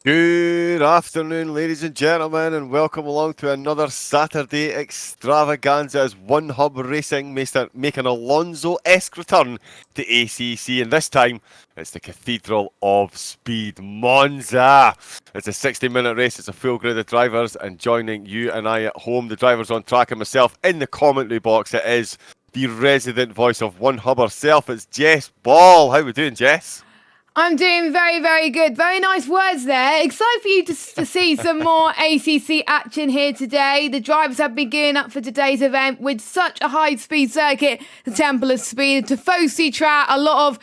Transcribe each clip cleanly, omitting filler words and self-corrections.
Good afternoon, ladies and gentlemen, and welcome along to another Saturday extravaganza as One Hub Racing make an Alonso-esque return to ACC, and this time it's the Cathedral of Speed, Monza. It's a 60-minute race, it's a full grid of drivers, and joining you and I at home, the drivers on track, and myself in the commentary box, it is the resident voice of One Hub herself. It's Jess Ball. How we doing, Jess? I'm doing very, very good. Very nice words there. Excited for you to see some more ACC action here today. The drivers have been gearing up for today's event with such a high-speed circuit, the Temple of Speed, the Tifosi track, a lot of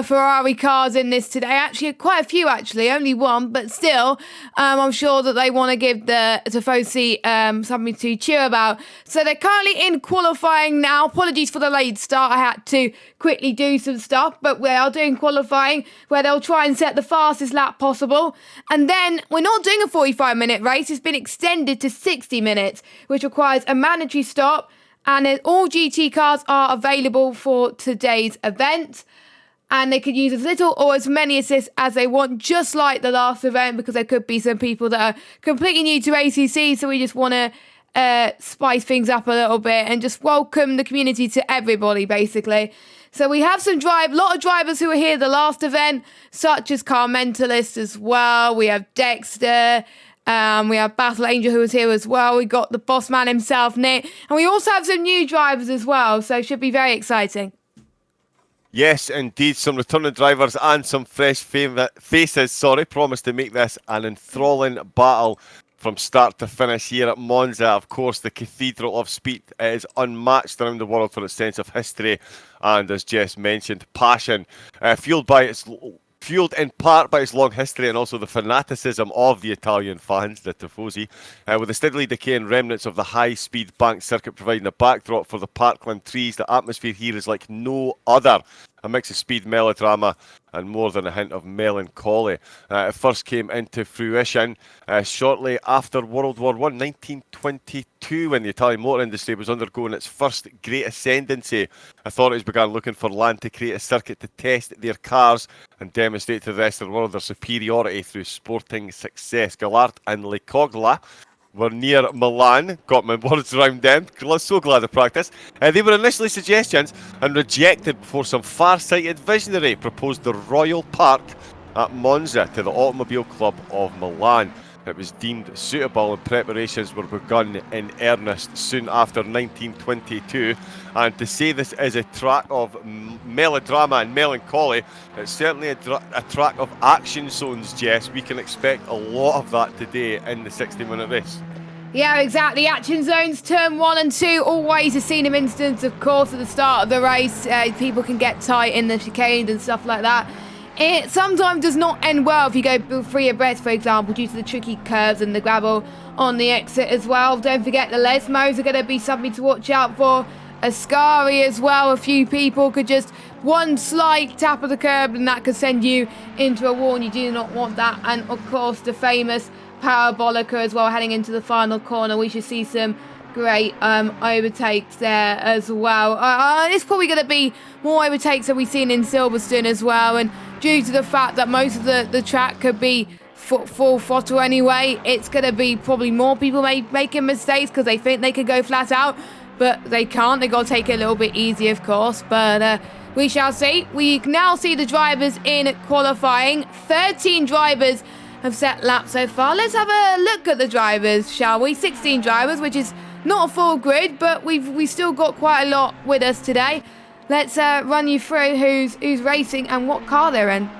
Ferrari cars in this today. Actually, quite a few, only one, but still, I'm sure that they want to give the Tifosi something to cheer about. So they're currently in qualifying now. Apologies for the late start. I had to quickly do some stuff, but we are doing qualifying where they'll try and set the fastest lap possible. And then we're not doing a 45-minute race. It's been extended to 60 minutes, which requires a mandatory stop. And all GT cars are available for today's event. And they could use as little or as many assists as they want, just like the last event, because there could be some people that are completely new to ACC, so we just want to spice things up a little bit and just welcome the community to everybody, basically. So we have a lot of drivers who were here the last event, such as Car Mentalist as well. We have Dexter. We have Battle Angel who was here as well. We got the boss man himself, Nick. And we also have some new drivers as well, so it should be very exciting. Yes, indeed, some returning drivers and some fresh faces, promise to make this an enthralling battle from start to finish here at Monza. Of course, the Cathedral of Speed is unmatched around the world for its sense of history and, as Jess mentioned, passion, fueled in part by its long history and also the fanaticism of the Italian fans, the Tifosi, with the steadily decaying remnants of the high-speed bank circuit providing a backdrop for the parkland trees. The atmosphere here is like no other. A mix of speed, melodrama, and more than a hint of melancholy. It first came into fruition shortly after World War I, 1922, when the Italian motor industry was undergoing its first great ascendancy. Authorities began looking for land to create a circuit to test their cars and demonstrate to the rest of the world their superiority through sporting success. Gallart and Le Cogla were near Milan. Got my words around them. So glad of practice. They were initially suggestions and rejected before some far-sighted visionary proposed the Royal Park at Monza to the Automobile Club of Milan. It was deemed suitable and preparations were begun in earnest soon after 1922. And to say this is a track of melodrama and melancholy, it's certainly a track of action zones, Jess. We can expect a lot of that today in the 60-minute race. Yeah, exactly. Action zones, turn 1 and 2, always a scene of instance, of course, at the start of the race. People can get tight in the chicane and stuff like that. It sometimes does not end well if you go free of breath, for example, due to the tricky curves and the gravel on the exit as well. Don't forget the Lesmos are going to be something to watch out for. Ascari as well. A few people could just one slight tap of the curb and that could send you into a wall, and you do not want that. And of course the famous Parabolica as well heading into the final corner. We should see some great overtakes there as well. It's probably going to be more overtakes than we've seen in Silverstone as well, and due to the fact that most of the track could be full throttle anyway, it's going to be probably more people making mistakes because they think they could go flat out, but they can't. They've got to take it a little bit easy, of course, but we shall see. We now see the drivers in qualifying. 13 drivers have set laps so far. Let's have a look at the drivers, shall we? 16 drivers, which is not a full grid, but we've still got quite a lot with us today. Let's run you through who's racing and what car they're in.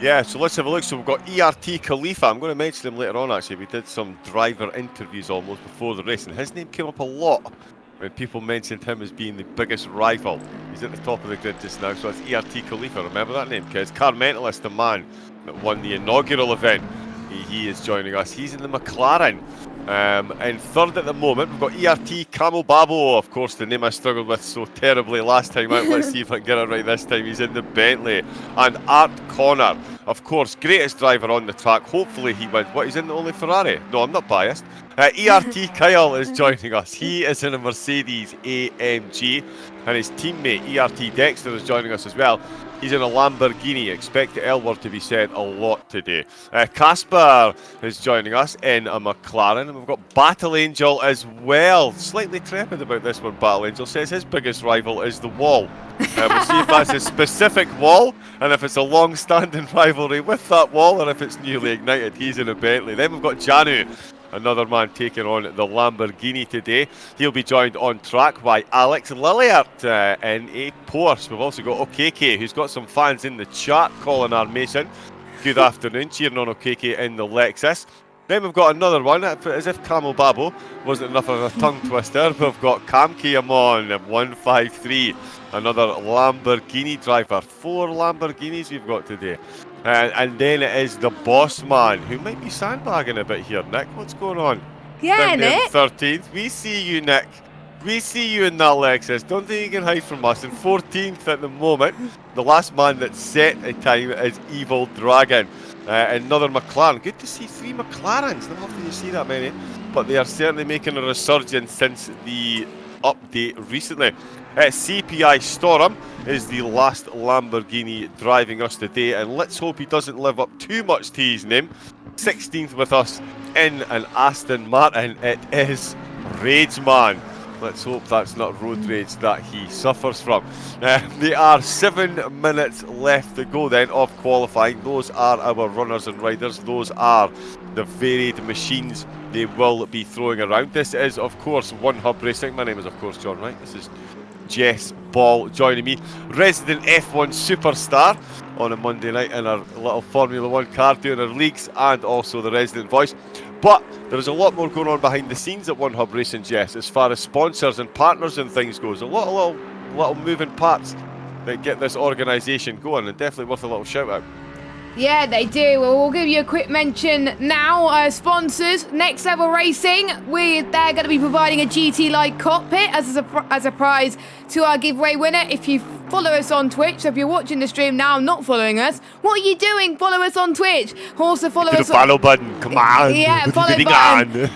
Yeah, so let's have a look. So we've got ERT Khalifa. I'm going to mention him later on, actually. We did some driver interviews almost before the race, and his name came up a lot when people mentioned him as being the biggest rival. He's at the top of the grid just now, so it's ERT Khalifa. Remember that name, because Car Mentalist, the man that won the inaugural event, he is joining us. He's in the McLaren. In third at the moment, we've got ERT Camel Babo, of course, the name I struggled with so terribly last time out. Let's see if I can get it right this time. He's in the Bentley. And Art Connor, of course, greatest driver on the track. Hopefully he wins. What, he's in the only Ferrari? No, I'm not biased. ERT Kyle is joining us. He is in a Mercedes AMG. And his teammate, ERT Dexter, is joining us as well. He's in a Lamborghini. Expect the L word to be said a lot today. Casper is joining us in a McLaren. And we've got Battle Angel as well. Slightly trepid about this one, Battle Angel. Says his biggest rival is the wall. We'll see if that's a specific wall, and if it's a long-standing rivalry with that wall, or if it's newly ignited. He's in a Bentley. Then we've got Janu, another man taking on the Lamborghini today. He'll be joined on track by Alex Lilliart in a Porsche. We've also got Okeke, who's got some fans in the chat calling our Mason. Good afternoon, cheering on Okeke in the Lexus. Then we've got another one, as if Camel Babo wasn't enough of a tongue twister. We've got Kamki Amon at 153, another Lamborghini driver. 4 Lamborghinis we've got today. And then it is the boss man, who might be sandbagging a bit here, Nick. What's going on? Yeah, Nick. 13th. We see you, Nick. We see you in that Lexus. Don't think you can hide from us. In 14th at the moment. The last man that set a time is Evil Dragon. Another McLaren. Good to see 3 McLarens. Not often you see that many. But they are certainly making a resurgence since the update recently. CPI Storm is the last Lamborghini driving us today, and let's hope he doesn't live up too much to his name. 16th with us in an Aston Martin, it is Rage Man. Let's hope that's not road rage that he suffers from. There are 7 minutes left to go then of qualifying. Those are our runners and riders. Those are the varied machines they will be throwing around. This is, of course, One Hub Racing. My name is, of course, John Wright. This is Jess Ball joining me, resident F1 superstar on a Monday night in our little Formula 1 car doing our leagues, and also the resident voice. But there's a lot more going on behind the scenes at One Hub Racing, Jess, as far as sponsors and partners and things goes. A lot of little moving parts that get this organisation going, and definitely worth a little shout out. Yeah, they do. Well, we'll give you a quick mention now. Sponsors, Next Level Racing. They're going to be providing a GT-like cockpit as a prize to our giveaway winner. If you follow us on Twitch, so if you're watching the stream now and not following us, what are you doing? Follow us on Twitch. Also follow us. The follow button. Come on. Yeah, follow button.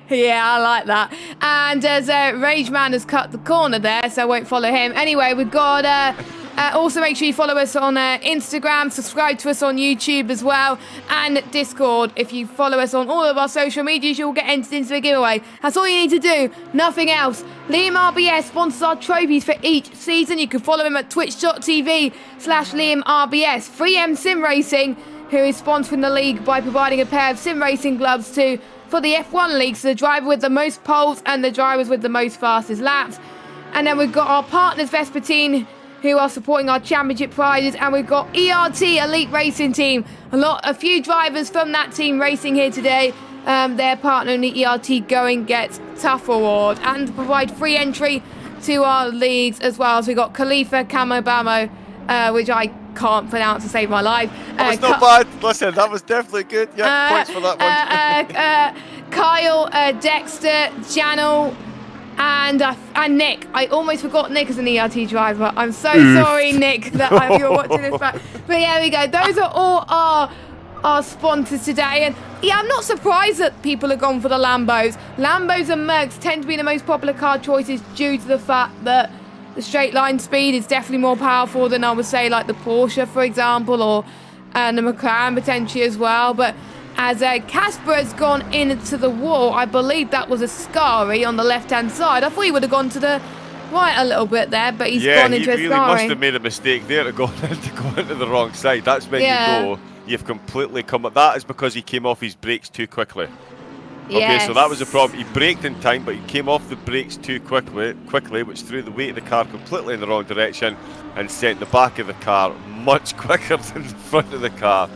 Yeah, I like that. And as Rage Man has cut the corner there, so I won't follow him. Anyway, we've got. Also, make sure you follow us on Instagram, subscribe to us on YouTube as well, and Discord. If you follow us on all of our social medias, you'll get entered into the giveaway. That's all you need to do, nothing else. Liam RBS sponsors our trophies for each season. You can follow him at twitch.tv/Liam RBS. 3M Sim Racing, who is sponsoring the league by providing a pair of sim racing gloves for the F1 league, so the driver with the most poles and the drivers with the most fastest laps. And then we've got our partners, Vespertine, who are supporting our championship prizes, and we've got ERT Elite Racing Team. A few drivers from that team racing here today. Their partner in the ERT Going Gets Tough Award, and provide free entry to our leagues as well. So we've got Khalifa Camo Bamo, which I can't pronounce to save my life. That was not bad. Listen, that was definitely good. Yeah, points for that one. Kyle, Dexter, Janel, and Nick. I almost forgot Nick as an ERT driver. I'm so sorry, Nick, that you're watching this back. But yeah, there we go. Those are all our sponsors today. And yeah, I'm not surprised that people have gone for the Lambos. Lambos and Mercs tend to be the most popular car choices due to the fact that the straight line speed is definitely more powerful than, I would say, like the Porsche, for example, and the McLaren potentially as well. But as Casper has gone into the wall, I believe that was a Scari on the left-hand side. I thought he would have gone to the right a little bit there, but he's gone into a Scari. Yeah, he really must have made a mistake there to go into the wrong side. That's when you know you've completely come up. That is because he came off his brakes too quickly. Okay, so that was the problem. He braked in time, but he came off the brakes too quickly, which threw the weight of the car completely in the wrong direction and sent the back of the car much quicker than the front of the car.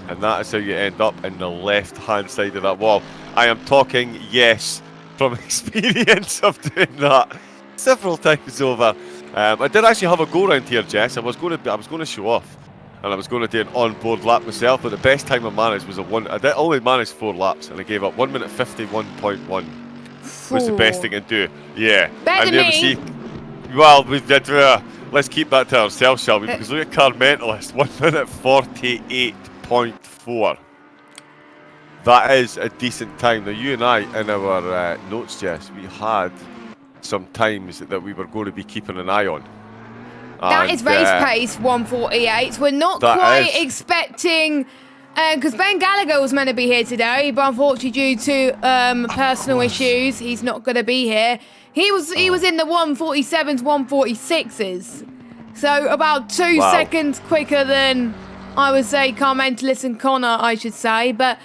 And that is how you end up in the left-hand side of that wall. I am talking, yes, from experience of doing that several times over. I did actually have a go around here, Jess. I was going to show off, and I was going to do an on-board lap myself. But the best time I managed was I only managed 4 laps, and I gave up 1 minute 51.1. Was the best thing to do. Yeah. Better than me. Well, we did. Let's keep that to ourselves, shall we? Because look at Car Mentalist, 1 minute 48.4. That is a decent time. Now, you and I, in our notes, Jess, we had some times that we were going to be keeping an eye on. That is race pace 1:48. We're not quite expecting, because Ben Gallagher was meant to be here today, but unfortunately due to personal issues, he's not going to be here. He was in the 1:47s, 1:46s. So about 2 seconds quicker than, I would say, Carmentelis and Connor, I should say. But,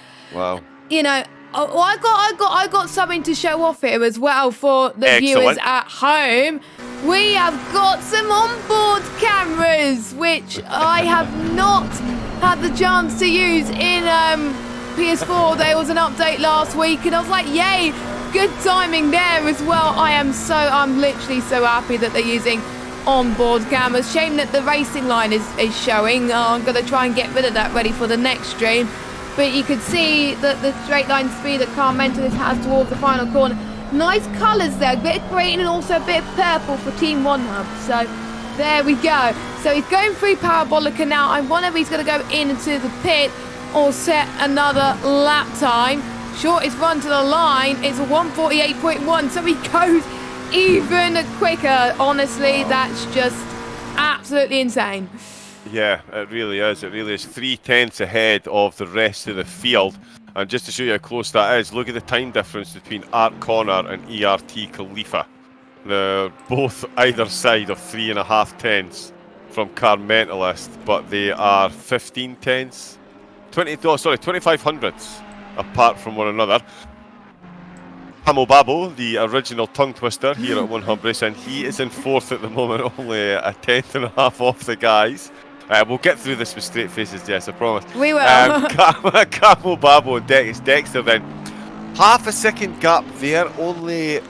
you know, I got something to show off here as well for the viewers at home. We have got some onboard cameras, which I have not had the chance to use in PS4. There was an update last week, and I was like, yay, good timing there as well. I'm literally so happy that they're using onboard cameras. Shame that the racing line is showing. I'm going to try and get rid of that ready for the next stream. But you could see that the straight line speed that Carmentelis has towards the final corner. Nice colours there, a bit of green and also a bit of purple for Team 1 Hub. So there we go. So he's going through Parabolica now. I wonder if he's going to go into the pit or set another lap time. Shortest run to the line, it's a 1:48.1, so he goes even quicker. Honestly, that's just absolutely insane. Yeah, it really is. It really is. 3/10 ahead of the rest of the field. And just to show you how close that is, look at the time difference between Art Connor and ERT Khalifa. They're both either side of 3.5 tenths from Carmentelis, but they are 15 tenths, 25 hundredths apart from one another. Hamo Babo, the original tongue twister here at One Hub Racing, he is in fourth at the moment, only a tenth and a half off the guys. We'll get through this with straight faces, Jess, I promise. We will. Camo Babo and Dexter then. Half a second gap there, only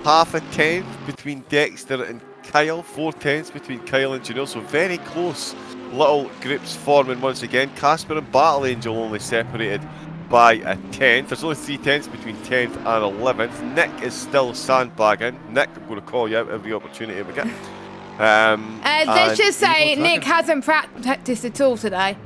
half a tenth between Dexter and Kyle, 4 tenths between Kyle and Janelle, so very close little groups forming once again. Casper and Battle Angel only separated by a tenth. There's only 3 tenths between 10th and 11th. Nick is still sandbagging. Nick, I'm going to call you out every opportunity we get. Let's just say Nick hasn't practiced at all today.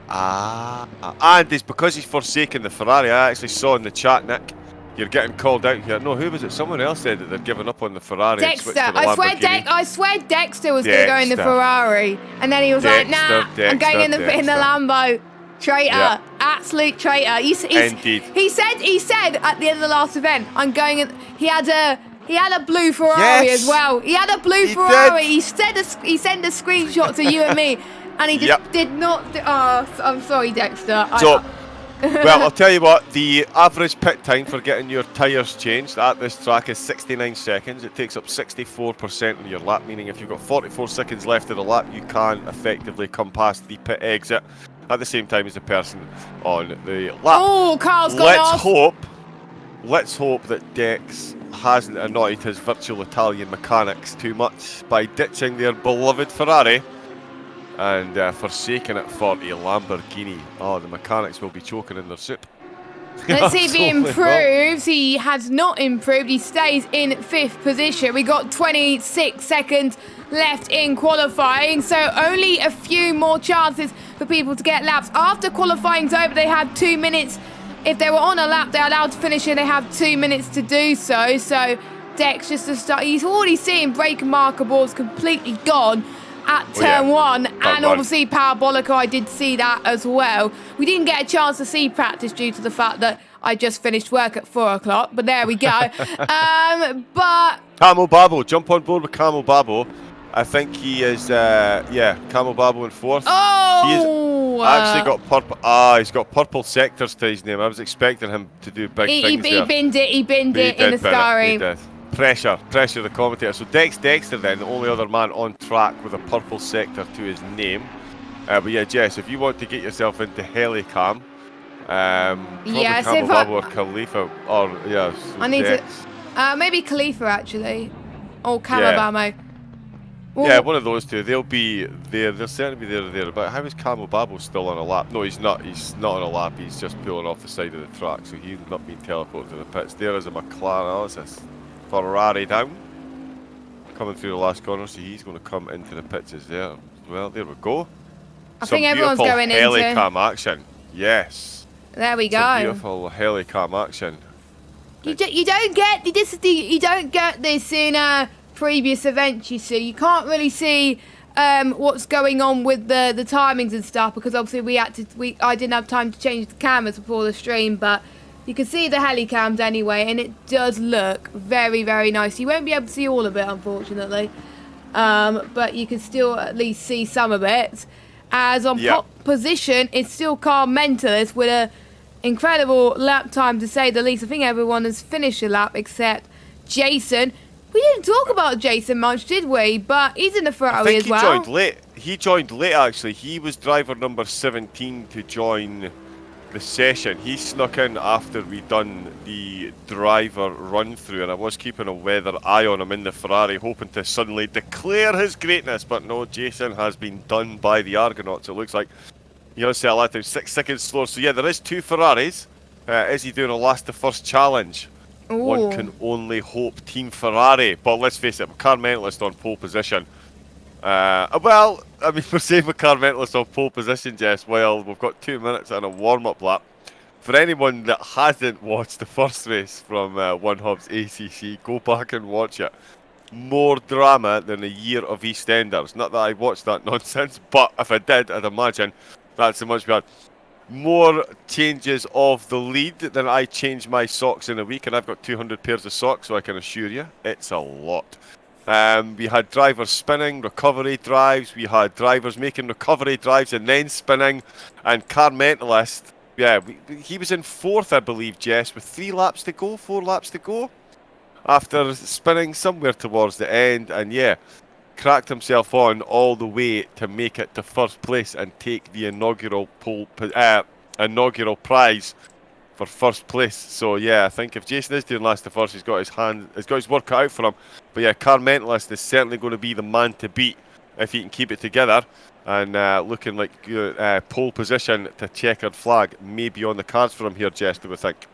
And it's because he's forsaken the Ferrari. I actually saw in the chat, Nick, you're getting called out here. No, who was it? Someone else said that they're giving up on the Ferrari. Dexter. I swear Dexter was going to go in the Ferrari. And then he was like, nah, I'm going in the Lambo. Traitor, absolute traitor. Indeed. He said at the end of the last event, I'm going in. He had a blue Ferrari as well. He had a blue Ferrari. He sent a screenshot to you and me, and he just did not. I'm sorry, Dexter. Well, I'll tell you what, the average pit time for getting your tyres changed at this track is 69 seconds. It takes up 64% of your lap, meaning if you've got 44 seconds left of the lap, you can effectively come past the pit exit at the same time as the person on the lap. Oh, Carl's gone off. Let's hope that Dex hasn't annoyed his virtual Italian mechanics too much by ditching their beloved Ferrari and forsaking it for a Lamborghini. Oh, the mechanics will be choking in their soup. Let's see if he improves. He has not improved. He stays in 5th position. We got 26 seconds left in qualifying, so only a few more chances for people to get laps. After qualifying's over, they have 2 minutes. If they were on a lap, they're allowed to finish and they have 2 minutes to do so. So Dex just to start, he's already seeing brake marker boards completely gone at turn 1, and obviously Parabolica, I did see that as well. We didn't get a chance to see practice due to the fact that I just finished work at 4 o'clock, but there we go. But Camo Babo, jump on board with Camo Babo. I think he is, Camo Babo in 4th. Oh! He's actually got purple. He's got purple sectors to his name. I was expecting him to do big things there. He binned it in the Sky. He did. Pressure the commentator. So Dexter then, the only other man on track with a purple sector to his name. But yeah, Jess, if you want to get yourself into Helicam, probably Camo Babo or Khalifa, or I need Dex. Maybe Khalifa actually, or Calabamo. Well, yeah, one of those two. They'll be there. They'll certainly be there. But how is Camo Babo still on a lap? No, he's not. He's not on a lap. He's just pulling off the side of the track, so he's not being teleported to the pits. There is a McLaren. It's a Ferrari down, coming through the last corner, so he's going to come into the pits as there. Well, there we go. I think everyone's going into Helicam action. Yes. There we go. Some beautiful Helicam action. You don't get this. You don't get this in previous events. You see, you can't really see what's going on with the timings and stuff, because obviously I didn't have time to change the cameras before the stream, but you can see the helicams anyway, and it does look very, very nice. You won't be able to see all of it, unfortunately, but you can still at least see some of it. As on position, it's still Car Mentalist with a incredible lap time, to say the least. I think everyone has finished a lap except Jason. We didn't talk about Jason much, did we? But he's in the Ferrari as well. He joined late. He joined late, actually. He was driver number 17 to join the session. He snuck in after we done the driver run through, and I was keeping a weather eye on him in the Ferrari, hoping to suddenly declare his greatness. But no, Jason has been done by the Argonauts, it looks like. You know, say lap time 6 seconds slower. So yeah, there is 2 Ferraris. Is he doing a last to first challenge? Ooh. One can only hope Team Ferrari. But let's face it, Car Mentalist on pole position. Well, I mean, we're saying with Car Mentalist on pole position, Jess. Well, we've got 2 minutes and a warm-up lap. For anyone that hasn't watched the first race from One Hub's ACC, go back and watch it. More drama than a year of EastEnders. Not that I watched that nonsense, but if I did, I'd imagine that's how much we had. More changes of the lead than I change my socks in a week, and I've got 200 pairs of socks, so I can assure you it's a lot. We had drivers spinning, recovery drives, we had drivers making recovery drives and then spinning, and Car Mentalist, yeah, he was in 4th, I believe, Jess, with 4 laps to go, after spinning somewhere towards the end, and yeah, cracked himself on all the way to make it to 1st place and take the inaugural prize for 1st place. So yeah, I think if Jason is doing last to first, he's got his work cut out for him. But yeah, Car Mentalist is certainly going to be the man to beat if he can keep it together. And looking like pole position to checkered flag may be on the cards for him here, Jess, do we think?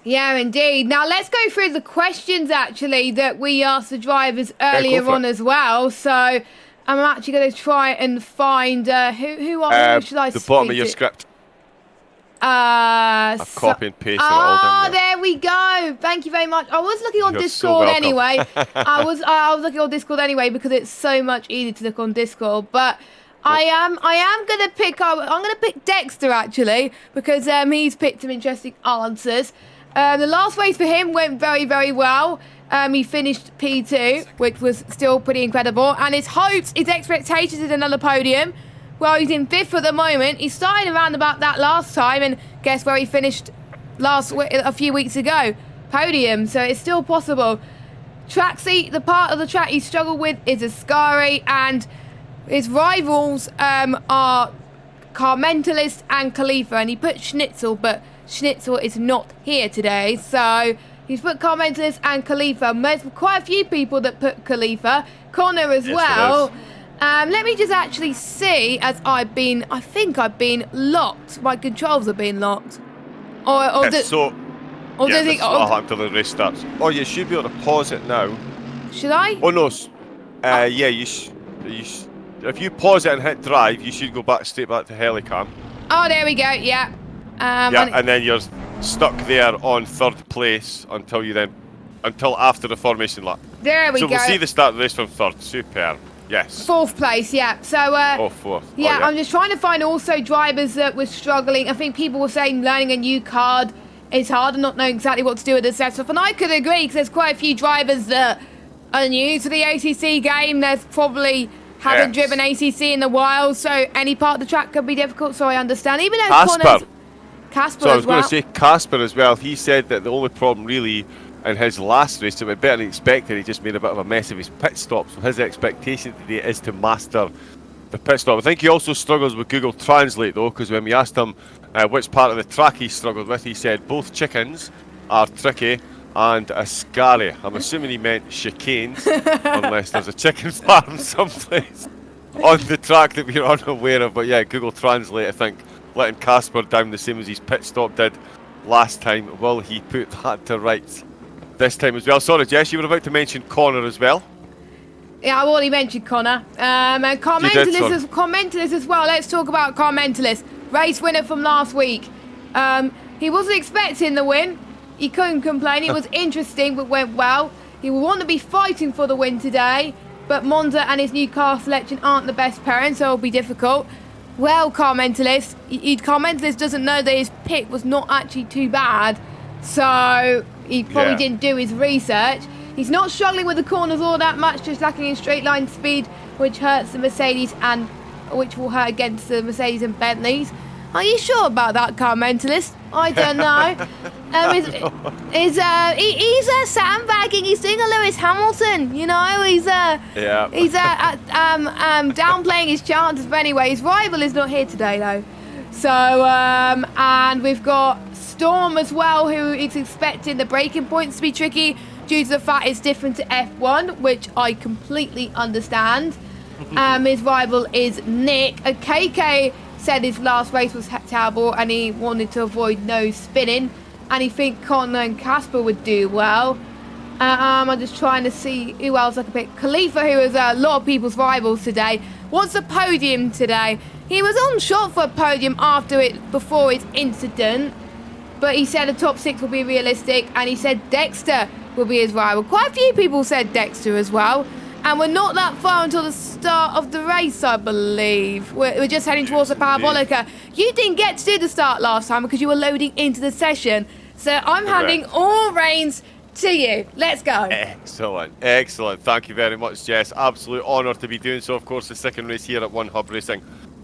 Yeah, indeed. Now, let's go through the questions, actually, that we asked the drivers earlier on as well. So, I'm actually going to try and find who should I speak to? The bottom of your script. I've copy and pasted it all down there we go. Thank you very much. I was looking on Discord anyway. I was looking on Discord anyway because it's so much easier to look on Discord. But I am going to pick up. I'm going to pick Dexter, actually, because he's picked some interesting answers. The last race for him went very, very well. He finished P2, which was still pretty incredible. And his hopes, his expectations is another podium. Well, he's in 5th at the moment. He started around about that last time, and guess where he finished a few weeks ago? Podium, so it's still possible. Tracksy, the part of the track he struggled with is Ascari, and his rivals are Car Mentalist and Khalifa, and he put Schnitzel, but Schnitzel is not here today, so he's put Car Mentalist and Khalifa. There's quite a few people that put Khalifa. Connor as well. Let me just actually see, as I think I've been locked. My controls have been locked. What happened till the race starts. Oh, you should be able to pause it now. Should I? Oh no. Yeah, if you pause it and hit drive, you should go straight back to helicam. Oh, there we go. Yeah. And then you're stuck there on 3rd place until after the formation lap. There we go. So we'll see the start of the race from 3rd. Superb. Yes. 4th place, yeah. So, 4th. Yeah, I'm just trying to find also drivers that were struggling. I think people were saying learning a new card is hard and not knowing exactly what to do with the setup. And I could agree, because there's quite a few drivers that are new to the ACC game. There's probably haven't driven ACC in a while, so any part of the track could be difficult, so I understand. Even though Casper so I was going to say Casper as well. He said that the only problem really in his last race, it was better than expected. He just made a bit of a mess of his pit stop. So his expectation today is to master the pit stop. I think he also struggles with Google Translate though, because when we asked him which part of the track he struggled with, he said both chickens are tricky and Ascari. I'm assuming he meant chicanes, unless there's a chicken farm someplace on the track that we're unaware of. But yeah, Google Translate, I think, letting Casper down the same as his pit stop did last time. Will he put that to rights this time as well? Sorry, Jess, you were about to mention Connor as well. Yeah, I've already mentioned Connor. And Car Mentalist as well. Let's talk about Car Mentalist. Race winner from last week. He wasn't expecting the win. He couldn't complain. It was interesting, but went well. He will want to be fighting for the win today. but Monza and his new car selection aren't the best pairing, so it'll be difficult. Well, Car Mentalist doesn't know that his pick was not actually too bad, so he probably didn't do his research. He's not struggling with the corners all that much, just lacking in straight line speed, which hurts the Mercedes and which will hurt against the Mercedes and Bentleys. Are you sure about that, Car Mentalist? I don't know. He's sandbagging. He's doing a Lewis Hamilton. You know, he's downplaying his chances. But anyway, his rival is not here today, though. So and we've got Storm as well, who is expecting the braking points to be tricky due to the fact it's different to F1, which I completely understand. His rival is Nick. KK said his last race was terrible and he wanted to avoid no spinning, and he think Connor and Casper would do well. I'm just trying to see who else I can pick. Khalifa, who is a lot of people's rivals today, wants a podium today. He was on shot for a podium before his incident, but he said a top 6 will be realistic, and he said Dexter will be his rival. Quite a few people said Dexter as well. And we're not that far until the start of the race, I believe. We're just heading towards the Parabolica. You didn't get to do the start last time because you were loading into the session. So I'm handing all reins to you. Let's go. Excellent. Thank you very much, Jess. Absolute honour to be doing so. Of course, the second race here at One Hub Racing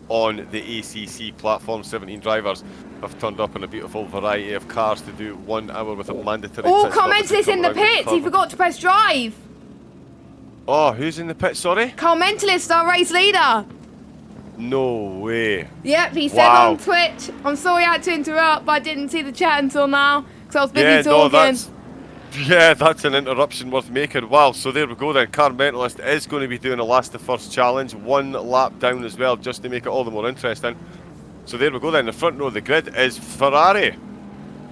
on the ACC platform. 17 drivers have turned up in a beautiful variety of cars to do 1 hour with a mandatory pit stop. Commentators in the pits. He forgot to press drive. Oh, who's in the pit, sorry? Car Mentalist, our race leader. No way. Yep, he said on Twitch. I'm sorry I had to interrupt, but I didn't see the chat until now because I was busy talking. That's an interruption worth making. Wow, so there we go then. Car Mentalist is going to be doing a last to first challenge, 1 lap down as well, just to make it all the more interesting. So there we go then. The front row of the grid is Ferrari.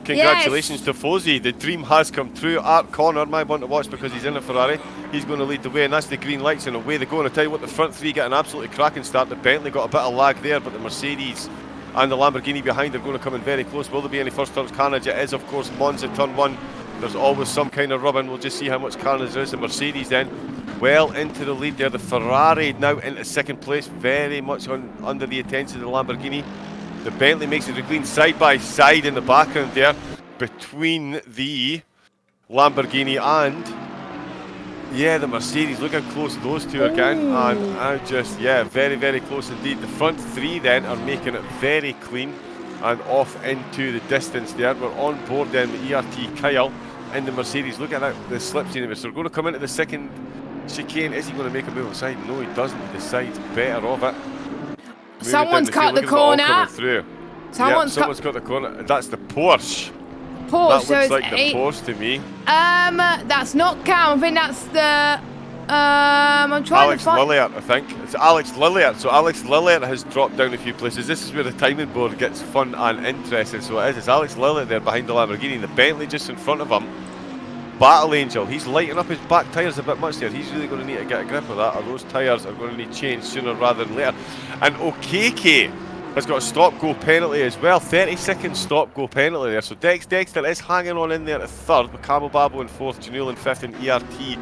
Congratulations to Fozzie. The dream has come true. Art Connor, my one to watch because he's in a Ferrari. He's going to lead the way, and that's the green lights, and away they go. And I tell you what, the front 3 get an absolutely cracking start. The Bentley got a bit of lag there, but the Mercedes and the Lamborghini behind are going to come in very close. Will there be any first turns carnage? It is, of course, Monza turn 1. There's always some kind of rubbing. We'll just see how much carnage there is. The Mercedes then well into the lead there. The Ferrari now into second place, very much under the attention of the Lamborghini. The Bentley makes it clean side by side in the background there between the Lamborghini and the Mercedes. Look how close those two are getting. And very, very close indeed. The front 3 then are making it very clean and off into the distance there. We're on board then with ERT Kyle in the Mercedes. Look at that, the slipstream of it. So we're going to come into the second chicane. Is he going to make a move outside? No, he doesn't. He decides better of it. Someone's cut the corner. Someone's cut the corner. That's the Porsche. That looks like the Porsche to me. That's not Cam. I think that's the. I'm trying Alex to find. Lilliard, I think. It's Alex Lilliard. So Alex Lilliard has dropped down a few places. This is where the timing board gets fun and interesting. So it is. It's Alex Lilliard there behind the Lamborghini. The Bentley just in front of him. Battle Angel, he's lighting up his back tyres a bit much there. He's really going to need to get a grip of that, or those tyres are going to need change sooner rather than later. And OKK has got a stop-go penalty as well. 30-second stop-go penalty there. So Dexter is hanging on in there at 3rd, with Cabo Babo in 4th, Janul in 5th, and ERT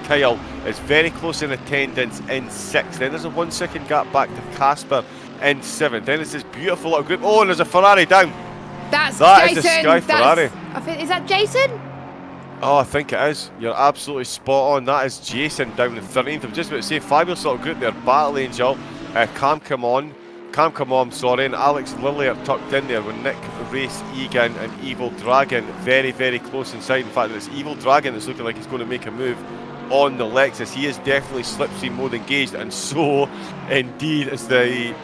Kyle is very close in attendance in 6th. Then there's a 1 second gap back to Casper in 7th. Then it's this beautiful little group. Oh, and there's a Ferrari down. That Jason. Is the Sky Ferrari. I think, is that Jason? Oh, I think it is. You're absolutely spot on. That is Jason down in 13th. I'm just about to say, fabulous little group there. Battle Angel, Cam Come On, and Alex Lilly are tucked in there with Nick, Race, Egan, and Evil Dragon very, very close inside. In fact, it's Evil Dragon that's looking like he's going to make a move on the Lexus. He is definitely slipstream mode engaged, and so indeed is the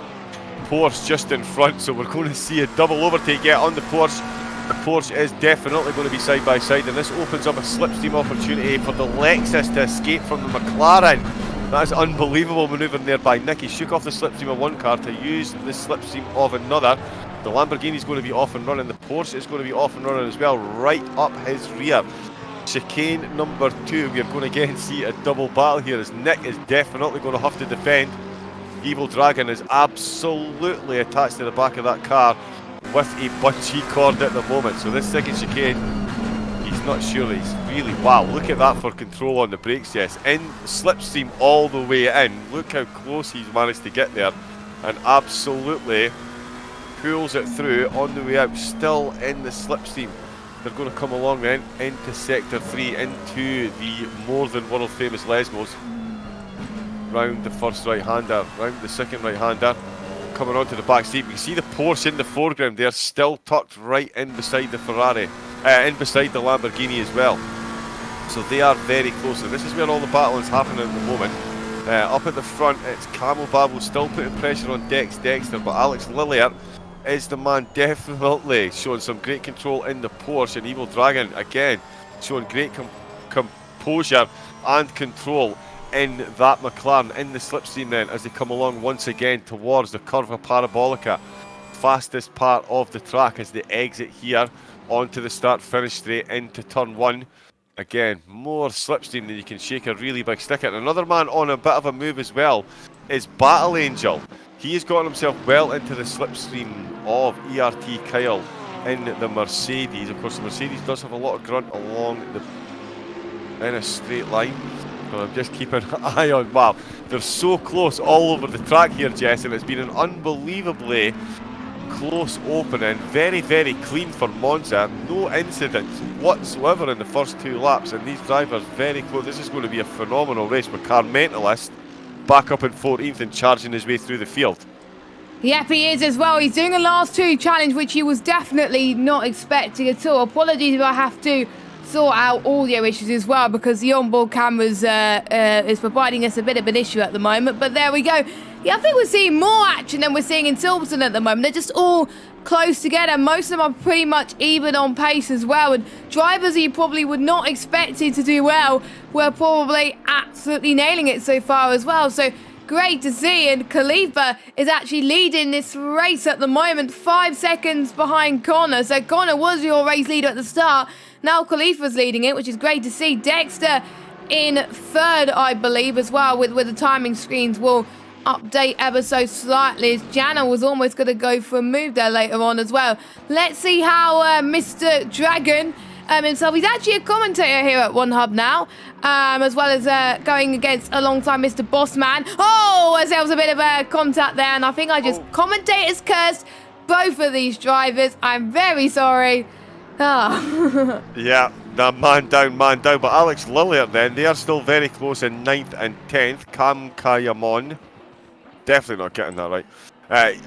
Porsche just in front. So we're going to see a double overtake on the Porsche. The Porsche is definitely going to be side by side, and this opens up a slipstream opportunity for the Lexus to escape from the McLaren. That is unbelievable manoeuvring there by Nick. He shook off the slipstream of one car to use the slipstream of another. The Lamborghini is going to be off and running. The Porsche is going to be off and running as well, right up his rear. Chicane number 2. We are going to again see a double battle here, as Nick is definitely going to have to defend. Evil Dragon is absolutely attached to the back of that car with a bungee cord at the moment. So this second chicane, he's not sure he's really... Wow, look at that for control on the brakes, Jess. In slipstream all the way in. Look how close he's managed to get there. And absolutely pulls it through on the way out, still in the slipstream. They're going to come along then into Sector 3, into the more than world famous Lesmos. Round the first right-hander, round the second right-hander. Coming onto the back seat, we can see the Porsche in the foreground there, still tucked right in beside the Ferrari, in beside the Lamborghini as well. So they are very close, and this is where all the battle is happening at the moment. Up at the front, it's Camel Babel still putting pressure on Dexter, but Alex Lillier is the man definitely showing some great control in the Porsche, and Evil Dragon again showing great composure and control in that McLaren in the slipstream then as they come along once again towards the Curva Parabolica, fastest part of the track as they exit here onto the start-finish straight into turn 1. Again, more slipstream than you can shake a really big stick at. Another man on a bit of a move as well is Battle Angel. He has gotten himself well into the slipstream of ERT Kyle in the Mercedes. Of course, the Mercedes does have a lot of grunt along in a straight line. So I'm just keeping an eye on. Wow, they're so close all over the track here, Jess, and it's been an unbelievably close opening. Very, very clean for Monza. No incidents whatsoever in the first 2 laps, and these drivers very close. This is going to be a phenomenal race with Car Mentalist back up in 14th and charging his way through the field. Yep, he is as well. He's doing a last 2 challenge, which he was definitely not expecting at all. Apologies if I have to sort out audio issues as well, because the onboard cameras is providing us a bit of an issue at the moment. But there we go. Yeah, I think we're seeing more action than we're seeing in Silverstone at the moment. They're just all close together. Most of them are pretty much even on pace as well. And drivers who you probably would not expect to do well were probably absolutely nailing it so far as well. So great to see. And Khalifa is actually leading this race at the moment, 5 seconds behind Connor. So Connor was your race leader at the start. Now Khalifa's leading it, which is great to see. Dexter in 3rd, I believe, as well, with the timing screens will update ever so slightly, as Jana was almost going to go for a move there later on as well. Let's see how Mr. Dragon himself, he's actually a commentator here at One Hub now, as well as going against alongside Mr. Bossman. Oh, as there was a bit of a contact there, and I think I just commentators cursed both of these drivers. I'm very sorry. Oh. Yeah, the man down, but Alex Lillier then, they are still very close in 9th and 10th. Cam Kayamon, definitely not getting that right.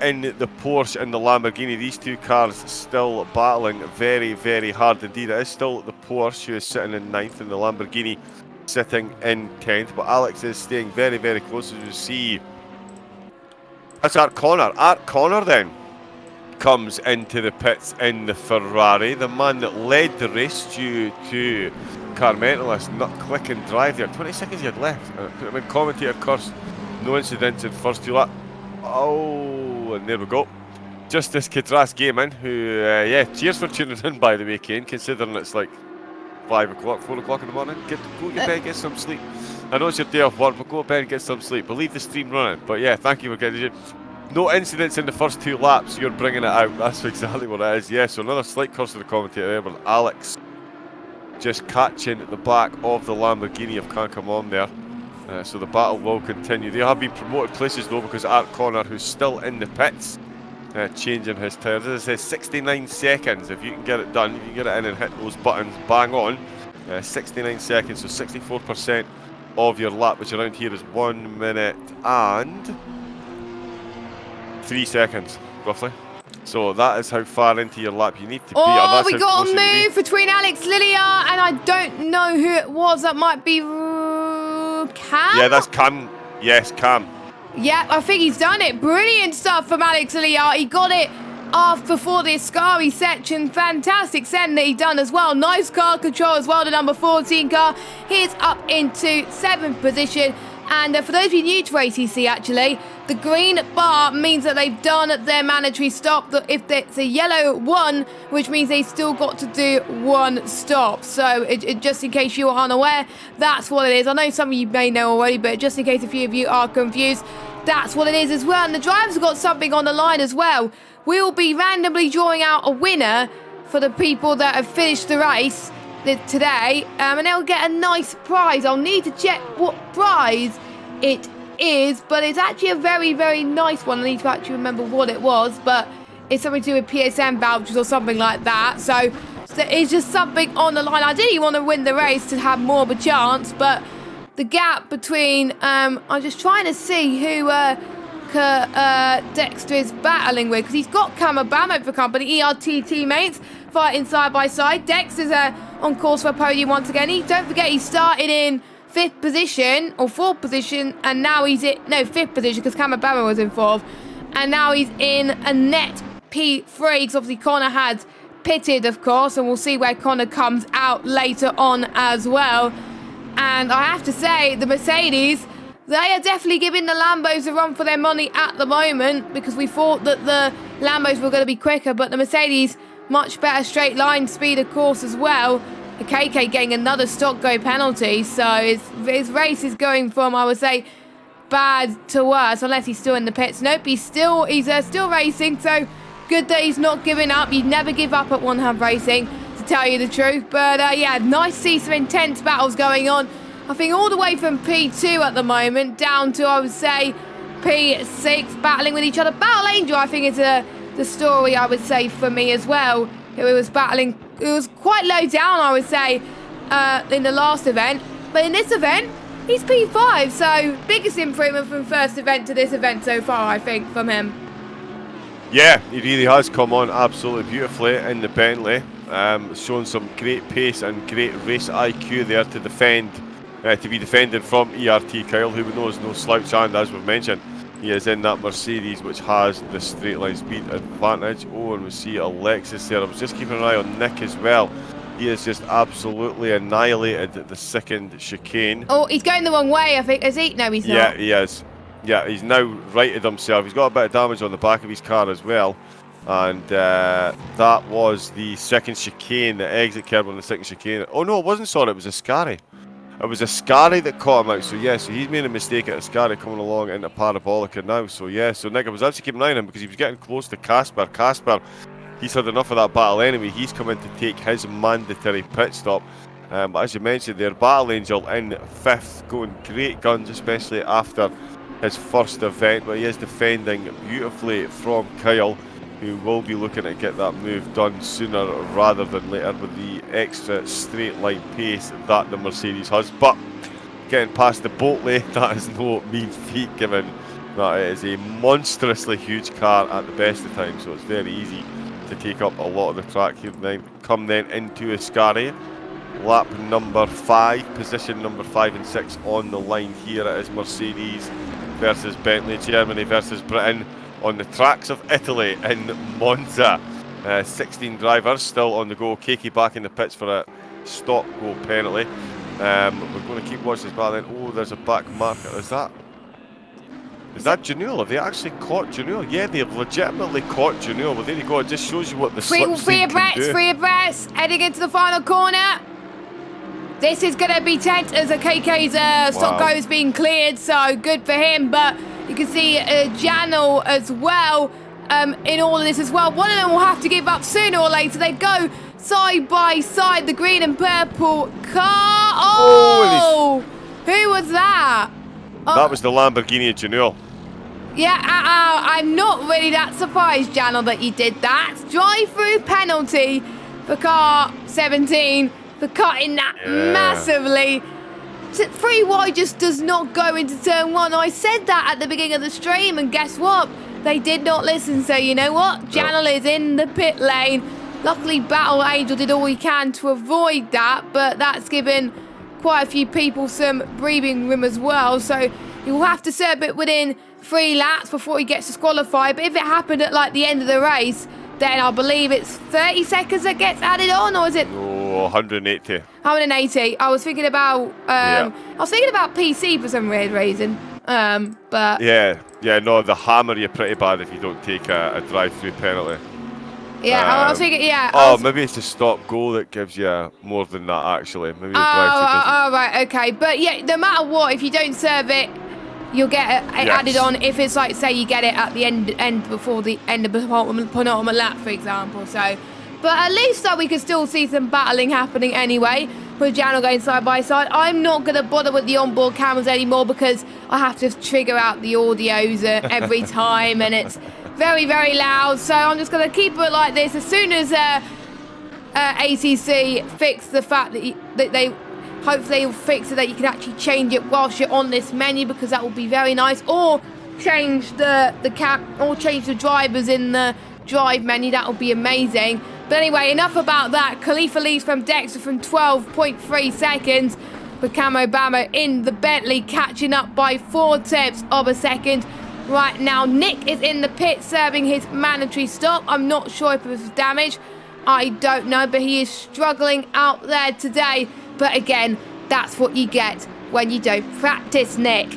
In the Porsche and the Lamborghini, these 2 cars still battling very, very hard indeed. It is still the Porsche who is sitting in 9th and the Lamborghini sitting in 10th, but Alex is staying very, very close, as you see. That's Art Connor. Art Connor then comes into the pits in the Ferrari, the man that led the race due to Car Mentalist not click and drive there. 20 seconds he had left. Put him in commentator curse. No incidents in first 2 laps. Oh, and there we go. Justice Kitras Gaming, who, yeah, cheers for tuning in, by the way, Kane, considering it's like 5 o'clock, 4 o'clock in the morning. Go to bed, get some sleep. I know it's your day off work, but go to bed and get some sleep. But leave the stream running. But yeah, thank you for getting it. No incidents in the first 2 laps, you're bringing it out. That's exactly what it is. Yeah, so another slight curse to the commentator there, but Alex just catching the back of the Lamborghini of Kankamon there. So the battle will continue. They have been promoted places though, because Art Connor, who's still in the pits, changing his tyres. As I say, 69 seconds. If you can get it done, if you can get it in and hit those buttons bang on. 69 seconds, so 64% of your lap, which around here is 1 minute and 3 seconds, roughly. So that is how far into your lap you need to be. Oh, we got a move between Alex Lillier and I don't know who it was. That might be Cam? Yeah, that's Cam. Yes, Cam. Yeah, I think he's done it. Brilliant stuff from Alex Lillier. He got it off before the Ascari section. Fantastic send that he done as well. Nice car control as well, the number 14 car. He's up into 7th position. And for those of you new to ACC, actually, the green bar means that they've done their mandatory stop. If it's a yellow 1, which means they've still got to do 1 stop. So just in case you are unaware, that's what it is. I know some of you may know already, but just in case a few of you are confused, that's what it is as well. And the drivers have got something on the line as well. We'll be randomly drawing out a winner for the people that have finished the race today, and they'll get a nice prize. I'll need to check what prize it is, but it's actually a very, very nice one. I need to actually remember what it was, but it's something to do with PSN vouchers or something like that. So it's just something on the line. I didn't want to win the race to have more of a chance, but the gap between I'm just trying to see who Dexter is battling with, because he's got Camabamo for company, ERT teammates fighting side by side. Dexter's on course for a podium once again. Don't forget, he started in 5th position or 4th position, and now he's in 5th position because Camabamo was in 4th, and now he's in a net P3 because obviously Connor had pitted, of course, and we'll see where Connor comes out later on as well. And I have to say, the Mercedes, they are definitely giving the Lambos a run for their money at the moment, because we thought that the Lambos were going to be quicker, but the Mercedes, much better straight line speed, of course, as well. The KK getting another stock go penalty, so his race is going from, I would say, bad to worse, unless he's still in the pits. Nope, he's still racing, so good that he's not giving up. You'd never give up at One Hub Racing, to tell you the truth. But yeah, nice to see some intense battles going on. I think all the way from P2 at the moment down to, I would say, P6, battling with each other. Battle Angel, I think, is the story, I would say, for me as well. Who was battling, it was quite low down, I would say, in the last event. But in this event, he's P5, so biggest improvement from first event to this event so far, I think, from him. Yeah, he really has come on absolutely beautifully in the Bentley. Shown some great pace and great race IQ there to defend, to be defending from ERT Kyle, who we know is no slouch, and as we've mentioned, he is in that Mercedes, which has the straight line speed advantage. Oh, and we see Alexis there. I was just keeping an eye on Nick as well. He has just absolutely annihilated the second chicane. Oh, he's going the wrong way, I think. Is he? No, he's not. Yeah, he is. Yeah, he's now righted himself. He's got a bit of damage on the back of his car as well. And that was the second chicane, the exit curb on the second chicane. Oh, no, it wasn't, sorry. It was Ascari. It was Ascari that caught him out. So, yeah, so he's made a mistake at Ascari coming along into Parabolica now. So, yeah, so Nick, I was actually keeping an eye on him because he was getting close to Casper. Casper, he's had enough of that battle anyway. He's come in to take his mandatory pit stop. But as you mentioned there, Battle Angel in 5th, going great guns, especially after his first event. But he is defending beautifully from Kyle, who will be looking to get that move done sooner rather than later with the extra straight line pace that the Mercedes has. But getting past the Boltley, that is no mean feat, given that it is a monstrously huge car at the best of times, so it's very easy to take up a lot of the track here. Then come then into Ascari, lap number 5, position number 5 and 6 on the line here. It is Mercedes versus Bentley, Germany versus Britain, on the tracks of Italy in Monza. 16 drivers still on the go. Keiki back in the pits for a stop go penalty. We're going to keep watching this battle then. Oh, there's a back marker. Is that Janul? Have they actually caught Janul? Yeah, they've legitimately caught Janul. Well, there you go. It just shows you what the slipstream can do. Free abreast, heading into the final corner. This is going to be tense as a KK's stock go is being cleared, so good for him. But you can see Janel as well in all of this as well. One of them will have to give up sooner or later. They go side by side, the green and purple car. Oh, who was that? That was the Lamborghini Janelle. Yeah, I'm not really that surprised, Janel, that you did that. Drive-through penalty for car 17 for cutting that massively. 3 wide just does not go into turn 1. I said that at the beginning of the stream, and guess what? They did not listen, so you know what? Janel is in the pit lane. Luckily, Battle Angel did all he can to avoid that, but that's given quite a few people some breathing room as well, so he will have to serve it within 3 laps before he gets disqualified. But if it happened at like the end of the race, then I believe it's 30 seconds that gets added on, or is it? No, 180. 180. I was thinking about PC for some weird reason. But no, the hammer you pretty bad if you don't take a drive-through penalty. Yeah, I was thinking, maybe it's a stop goal that gives you more than that, actually. Maybe the drive-through doesn't. Oh, right, okay. But yeah, no matter what, if you don't serve it, you'll get it added on. If it's like, say, you get it at the end before the end of the penultimate lap, for example. So, But at least we could still see some battling happening anyway, with Janel going side by side. I'm not going to bother with the onboard cameras anymore because I have to trigger out the audios every time, and it's very, very loud. So I'm just going to keep it like this. As soon as ACC fix the fact that they hopefully will fix it, that you can actually change it whilst you're on this menu, because that will be very nice. Or change change the drivers in the drive menu. That would be amazing. But anyway, enough about that. Khalifa leads from Dexter from 12.3 seconds, with Camo Bamo in the Bentley catching up by 0.4 of a second. Right now, Nick is in the pit serving his mandatory stop. I'm not sure if it was damage. I don't know, but he is struggling out there today. But again, that's what you get when you don't practice, Nick.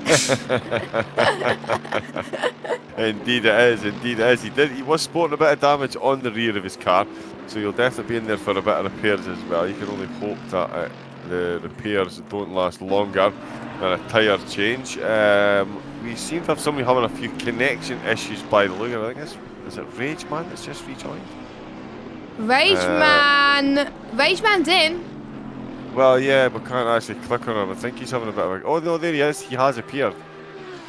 Indeed it is, indeed it is. He was sporting a bit of damage on the rear of his car, so you'll definitely be in there for a bit of repairs as well. You can only hope that the repairs don't last longer than a tyre change. We seem to have somebody having a few connection issues by the look of it. I think is it Rage Man that's just rejoined? Rage Man's in. Well, yeah, but can't actually click on him. I think he's having a bit of a... Oh, no, there he is. He has appeared.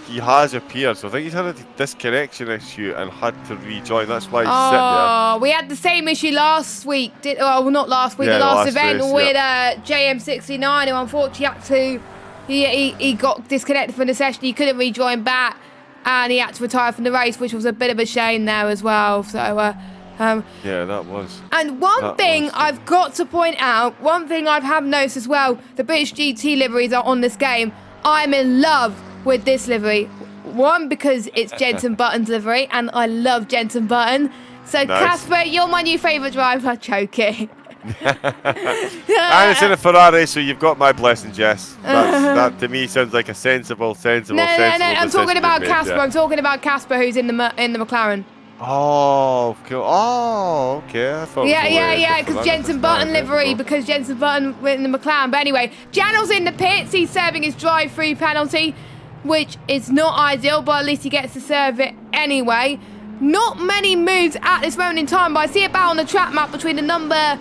He has appeared. So I think he's had a disconnection issue and had to rejoin. That's why he's sitting there. Oh, we had the same issue last week. Well, not last week, the last event race, with JM69, who unfortunately had to... He got disconnected from the session. He couldn't rejoin back, and he had to retire from the race, which was a bit of a shame there as well. So... yeah, that was. And one thing I've got to point out, one thing I have noticed as well, the British GT liveries are on this game. I'm in love with this livery. One, because it's Jenson Button's livery, and I love Jenson Button. So, nice. Casper, you're my new favourite driver, choking. And it's in a Ferrari, so you've got my blessing, Jess. That to me sounds like a sensible. No, I'm talking about Casper. I'm talking about Casper, who's in the McLaren. Oh, cool. Oh, okay. I thought yeah, because Jenson Button livery, because Jenson Button went in the McLaren. But anyway, Janel's in the pits. He's serving his drive-through penalty, which is not ideal, but at least he gets to serve it anyway. Not many moves at this moment in time, but I see a battle on the track map between the number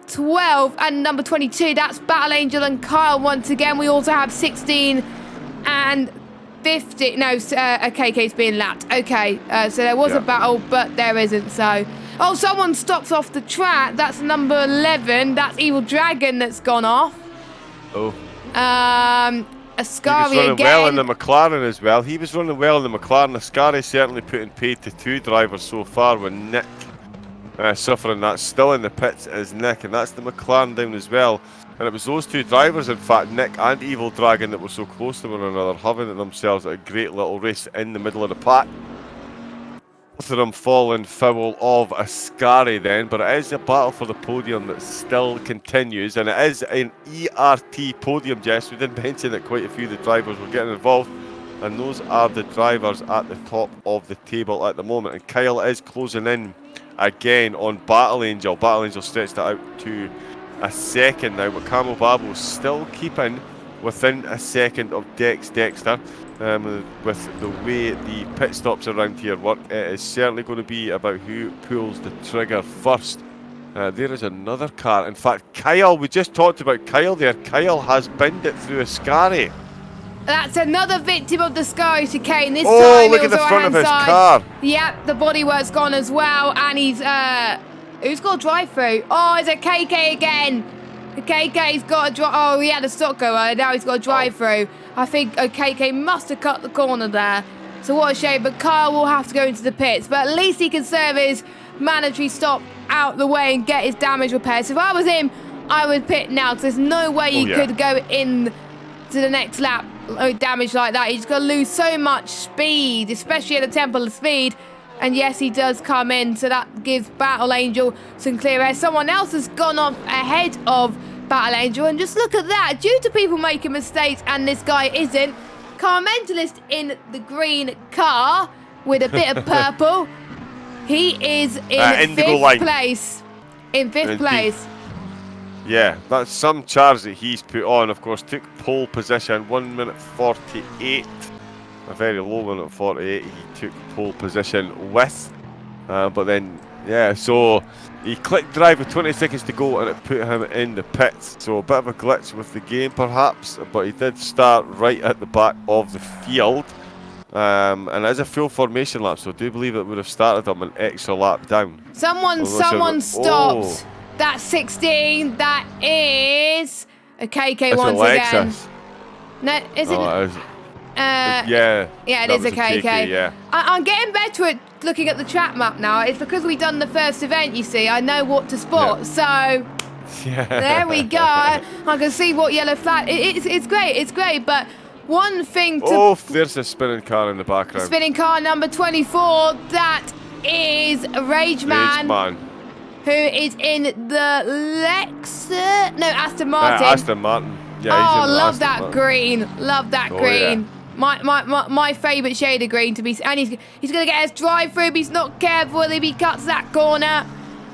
12 and number 22. That's Battle Angel and Kyle once again. We also have 16 and 50. No, KK's being lapped. Okay, so there was a battle, but there isn't. So, oh, someone stops off the track. That's number 11. That's Evil Dragon that's gone off. Oh. Ascari he was running again. well in the McLaren as well. He was running well in the McLaren. Ascari certainly putting paid to two drivers so far, with Nick suffering that. Still in the pits is Nick, and that's the McLaren down as well. And it was those two drivers, in fact, Nick and Evil Dragon, that were so close to one another, having themselves a great little race in the middle of the pack. Both of them falling foul of Ascari then, but it is a battle for the podium that still continues, and it is an ERT podium, Jess. We did mention that quite a few of the drivers were getting involved, and those are the drivers at the top of the table at the moment. And Kyle is closing in again on Battle Angel. Battle Angel stretched that out to a second now, but Camo Babo still keeping within a second of Dexter. With the way the pit stops around here work, it is certainly going to be about who pulls the trigger first. There is another car. In fact, Kyle, we just talked about Kyle there. Kyle has binned it through Ascari. That's another victim of the Ascari chicane. This time look it was at the front of his side. car. Yep, the bodywork's gone as well, and he's who's got a drive-through? Oh, it's a KK again. The KK's got a drive. Oh, he had a stock go. Now he's got a drive-through. I think KK must have cut the corner there. So what a shame. But Kyle will have to go into the pits. But at least he can serve his mandatory stop out the way and get his damage repaired. So if I was him, I would pit now, because there's no way you could go in to the next lap with damage like that. He's going to lose so much speed, especially at the temple of speed. And yes, he does come in, so that gives Battle Angel some clear air. Someone else has gone off ahead of Battle Angel, and just look at that. Due to people making mistakes, and this guy isn't, Car Mentalist in the green car with a bit of purple. He is in fifth place. In fifth place. Yeah, that's some charge that he's put on. Of course, took pole position, 1 minute 48. A very low 1 minute 48. He took pole position with. But then, yeah, so He clicked drive with 20 seconds to go and it put him in the pits. So a bit of a glitch with the game perhaps, but he did start right at the back of the field. And as a full formation lap, so I do believe it would have started him an extra lap down. Someone stopped. That's 16. That is a KK once again. No, is it? Yeah, it is a KK. Yeah. I'm getting better at looking at the track map now. It's because we've done the first event, you see. I know what to spot. Yeah. So there we go. I can see what yellow flag. It's great. It's great. But one thing to... Oh, there's a spinning car in the background. Spinning car number 24. That is Rageman. Who is in the Aston Martin. Aston Martin. Yeah, love that green. Love that green. Yeah. My favourite shade of green to be. And he's going to get his drive through. But he's not careful if he cuts that corner,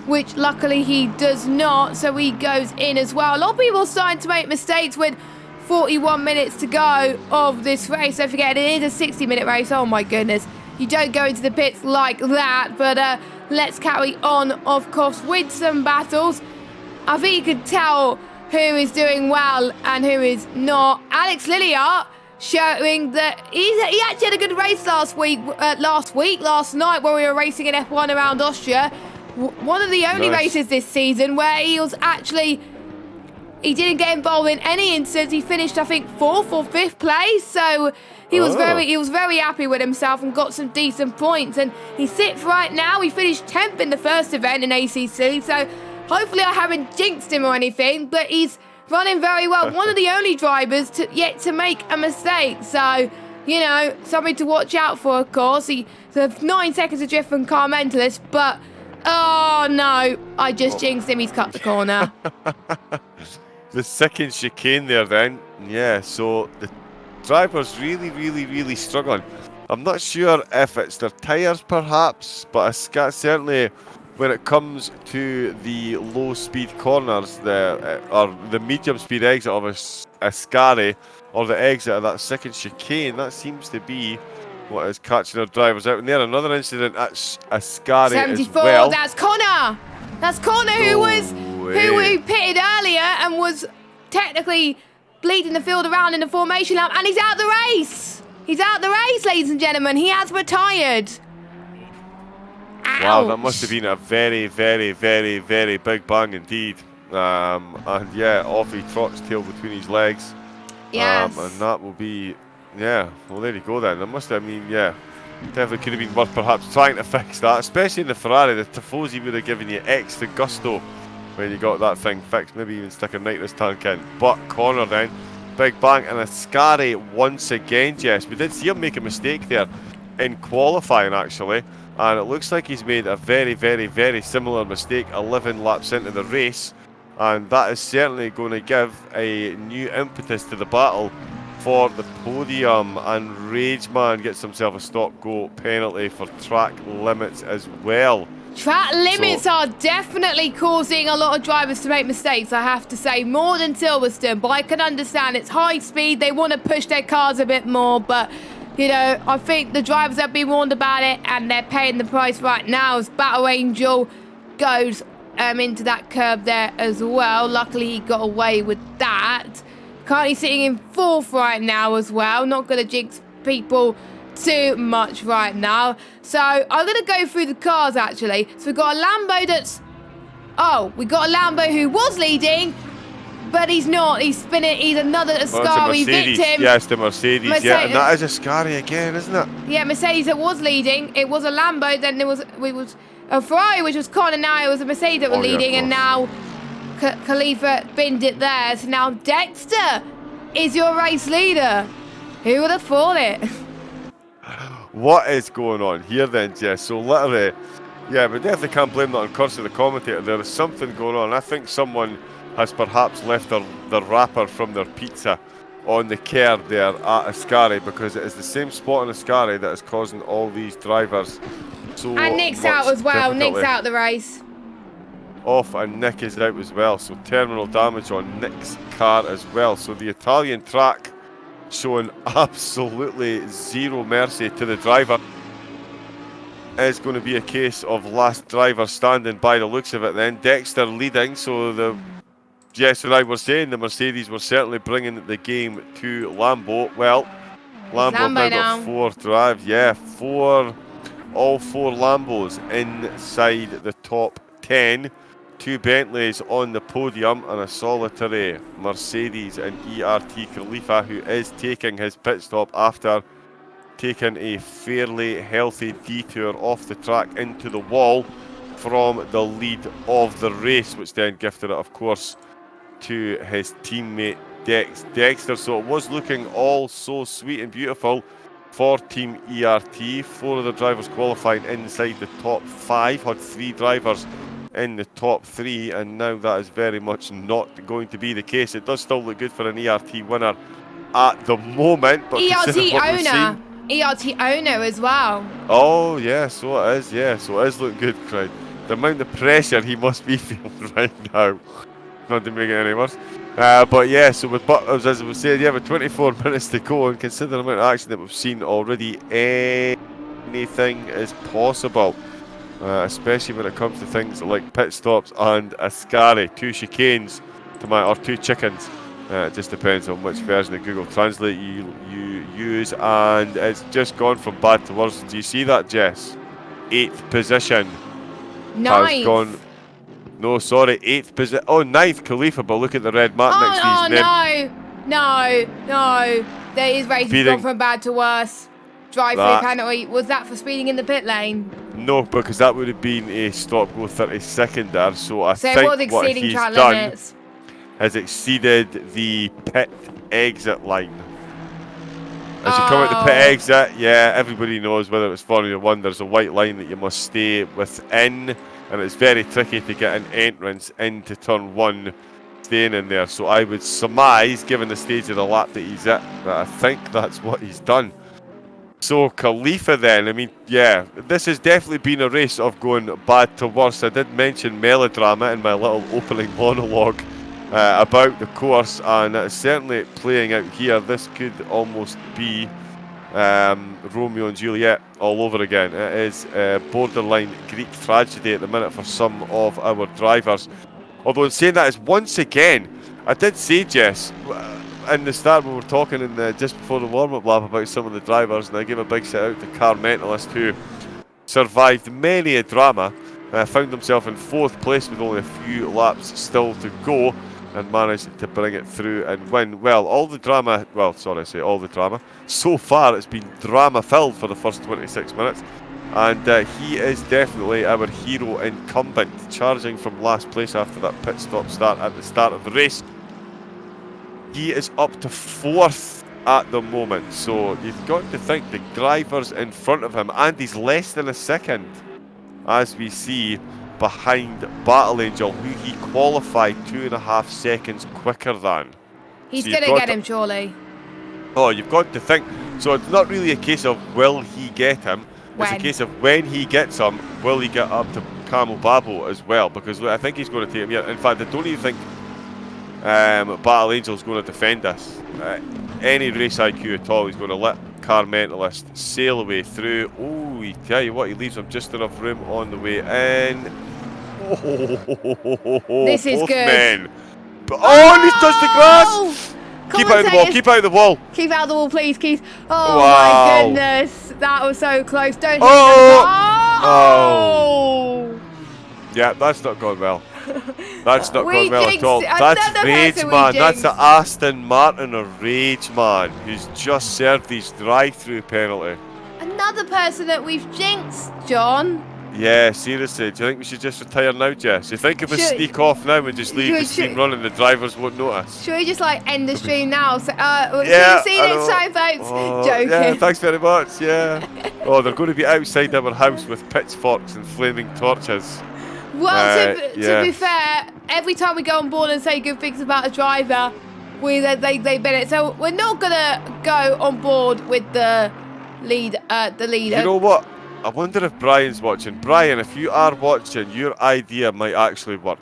which luckily he does not. So he goes in as well. A lot of people are starting to make mistakes with 41 minutes to go of this race. Don't forget, it is a 60-minute race. Oh my goodness. You don't go into the pits like that. But let's carry on, of course, with some battles. I think you could tell who is doing well and who is not. Alex Lilliart showing that he actually had a good race last night when we were racing in F1 around Austria. One of the only races this season where he didn't get involved in any incidents. He finished, I think, 4th or 5th place. So he was very happy with himself and got some decent points. And he sits right now. He finished 10th in the first event in ACC. So hopefully I haven't jinxed him or anything, but he's running very well. One of the only drivers yet to make a mistake. So, something to watch out for, of course. He has 9 seconds adrift from Car Mentalist, but, oh no, I just jinxed him. He's cut the corner. The second chicane there then. Yeah, so the driver's really struggling. I'm not sure if it's their tyres perhaps, but certainly when it comes to the low speed corners, or the medium speed exit of Ascari, or the exit of that second chicane, that seems to be what is catching our drivers out. And there, another incident at Ascari 74, as well. That's Connor. That's Connor who pitted earlier and was technically leading the field around in the formation lap, and he's out the race. He's out the race, ladies and gentlemen. He has retired. Ouch. Wow, that must have been a very big bang indeed. And yeah, off he trots, tail between his legs. Yes. And that will be, well, there you go then. There must have, definitely could have been worth perhaps trying to fix that, especially in the Ferrari. The Tifosi would have given you extra gusto when you got that thing fixed. Maybe even stick a nitrous tank in. But Connor then, big bang, and Ascari once again, Jess. We did see him make a mistake there in qualifying actually. And it looks like he's made a very similar mistake 11 laps into the race. And that is certainly going to give a new impetus to the battle for the podium. And Rageman gets himself a stop-go penalty for track limits as well. Track limits are definitely causing a lot of drivers to make mistakes, I have to say, more than Silverstone. But I can understand it's high speed. They want to push their cars a bit more, but I think the drivers have been warned about it and they're paying the price right now as Battle Angel goes into that curve there as well. Luckily, he got away with that. Currently sitting in 4th right now as well. Not going to jinx people too much right now. So I'm going to go through the cars actually. So we've got a Lambo that's... Oh, we got a Lambo who was leading, but he's not. He's spinning. He's another Ascari victim. Yes, the Mercedes. Yeah, and that is Ascari again, isn't it? Yeah, Mercedes that was leading. It was a Lambo. Then there was a Ferrari, which was Connor. Now it was a Mercedes that were leading, and now Khalifa binned it there. So now Dexter is your race leader. Who would have thought it? What is going on here then, Jess? So literally, yeah, but definitely can't blame that on Corsa the commentator. There is something going on. I think someone has perhaps left their wrapper from their pizza on the curb there at Ascari, because it is the same spot in Ascari that is causing all these drivers so and Nick's out as well. Nick's out the race. Off, and Nick is out as well. So terminal damage on Nick's car as well. So the Italian track showing absolutely zero mercy to the driver. is going to be a case of last driver standing by the looks of it then. Dexter leading, so Jess and I were saying the Mercedes were certainly bringing the game to Lambo. Well, Lambo have now got 4 drives. Yeah, all 4 Lambos inside the top 10. 2 Bentleys on the podium and a solitary Mercedes and ERT Khalifa, who is taking his pit stop after taking a fairly healthy detour off the track into the wall from the lead of the race, which then gifted it, of course, to his teammate Dexter. So it was looking all so sweet and beautiful for Team ERT. 4 of the drivers qualifying inside the top 5, had 3 drivers in the top 3, and now that is very much not going to be the case. It does still look good for an ERT winner at the moment, but ERT owner as well. Oh yeah, so it is. Yeah, so it is looking good, crowd. The amount of pressure he must be feeling right now, not to make it any worse. But yeah, so with as I was saying, yeah, with 24 minutes to go, and considering the amount of action that we've seen already, anything is possible. Especially when it comes to things like pit stops and Ascari, 2 chicanes or 2 chickens. It just depends on which version of Google Translate you use, and it's just gone from bad to worse. Do you see that, Jess? 8th position has gone. No, sorry, 8th position. Oh, 9th Khalifa, but look at the red mark next to his name. No. There is racing gone from bad to worse. Drive-through penalty. Was that for speeding in the pit lane? No, because that would have been a stop-go 32nd there. So I think it was exceeding track limits. Has exceeded the pit exit line. As you come out the pit exit, yeah, everybody knows whether it's Formula 1, there's a white line that you must stay within, and it's very tricky to get an entrance into turn 1 staying in there. So I would surmise, given the stage of the lap that he's at, that I think that's what he's done. So Khalifa then, I mean, yeah, this has definitely been a race of going bad to worse. I did mention melodrama in my little opening monologue about the course, and it's certainly playing out here. This could almost be Romeo and Juliet all over again. It is borderline Greek tragedy at the minute for some of our drivers. Although in saying that, is once again, I did say, Jess, in the start when we were talking just before the warm-up lap about some of the drivers, and I gave a big shout out to Car Mentalist, who survived many a drama, found himself in 4th place with only a few laps still to go, and managed to bring it through and win. Well, all the drama, so far it's been drama-filled for the first 26 minutes, and he is definitely our hero incumbent, charging from last place after that pit stop start at the start of the race. He is up to 4th at the moment, so you've got to think the drivers in front of him, and he's less than a second, as we see, behind Battle Angel, who he qualified 2.5 seconds quicker than. He's going to get him, surely. Oh, you've got to think. So it's not really a case of will he get him, it's a case of when he gets him, will he get up to Camel Babo as well, because I think he's going to take him here. In fact, I don't even think Battle Angel's going to defend us. Any race IQ at all, he's going to let Car Mentalist sail away through. Oh, he tell you what, he leaves him just enough room on the way in. Oh, this is both good. Men. And he's touched the grass. Keep out of the wall, keep out of the wall. Keep out of the wall, please, Keith. Oh, wow. My goodness. That was so close. Don't hit the Oh! Yeah, that's not going well. That's not going well at all. That's rage, man. That's the Aston Martin of rage, man, who's just served his drive-through penalty. Another person that we've jinxed, John. Yeah, seriously. Do you think we should just retire now, Jess? Do you think if we sneak off now and just leave the stream running, the drivers won't notice? Should we just end the stream now? So, yeah, see you next time, folks. Joking. Yeah, thanks very much. Yeah. Oh, they're going to be outside our house with pitchforks and flaming torches. Well, to be fair, every time we go on board and say good things about a driver, they bin it. So we're not gonna go on board with the leader. You know what? I wonder if Brian's watching. Brian, if you are watching, your idea might actually work.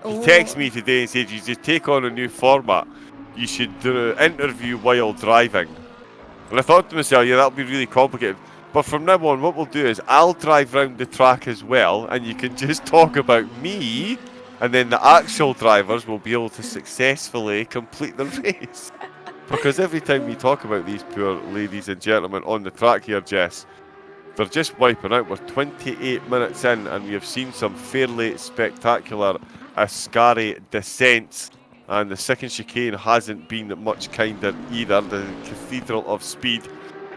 He texted me today and said you should take on a new format. You should do an interview while driving. And I thought to myself, yeah, that'll be really complicated. But from now on, what we'll do is I'll drive round the track as well, and you can just talk about me, and then the actual drivers will be able to successfully complete the race. Because every time we talk about these poor ladies and gentlemen on the track here, Jess, they're just wiping out. We're 28 minutes in, and we have seen some fairly spectacular Ascari descents. And the second chicane hasn't been much kinder either. The Cathedral of Speed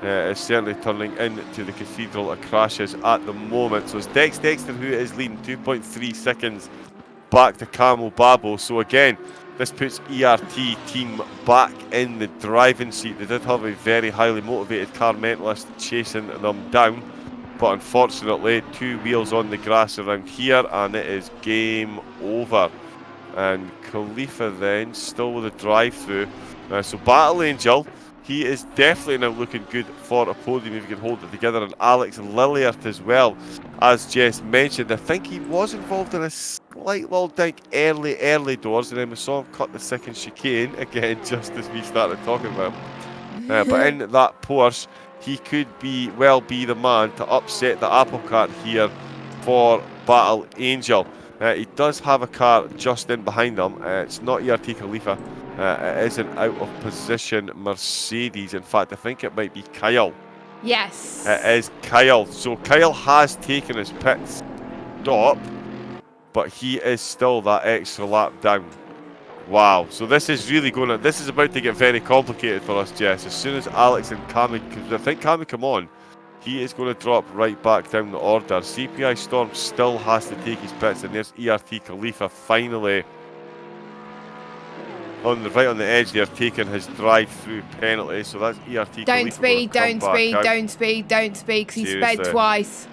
is certainly turning into the Cathedral of Crashes at the moment. So it's Dexter who is leading 2.3 seconds back to Camel Babo. So again, this puts ERT team back in the driving seat. They did have a very highly motivated car mentalist chasing them down, but unfortunately 2 wheels on the grass around here and it is game over. And Khalifa then still with a drive-through. So Battle Angel, he is definitely now looking good for a podium if he can hold it together. And Alex Lilliard as well, as Jess mentioned. I think he was involved in a slight little dink early doors, and then we saw him cut the second chicane again just as we started talking about him. But in that Porsche, he could be the man to upset the apple cart here for Battle Angel. He does have a car just in behind him. It's not ERT Khalifa. It is an out-of-position Mercedes. In fact, I think it might be Kyle. Yes. It is Kyle. So Kyle has taken his pit stop, but he is still that extra lap down. Wow. So this is really this is about to get very complicated for us, Jess. As soon as Alex and Cammy, because I think Cammy come on, he is going to drop right back down the order. CPI Storm still has to take his pits, and there's ERT Khalifa finally right on the edge there, taking his drive-through penalty. So that's ERT Don't Khalifa. speed, don't speed, because he sped twice.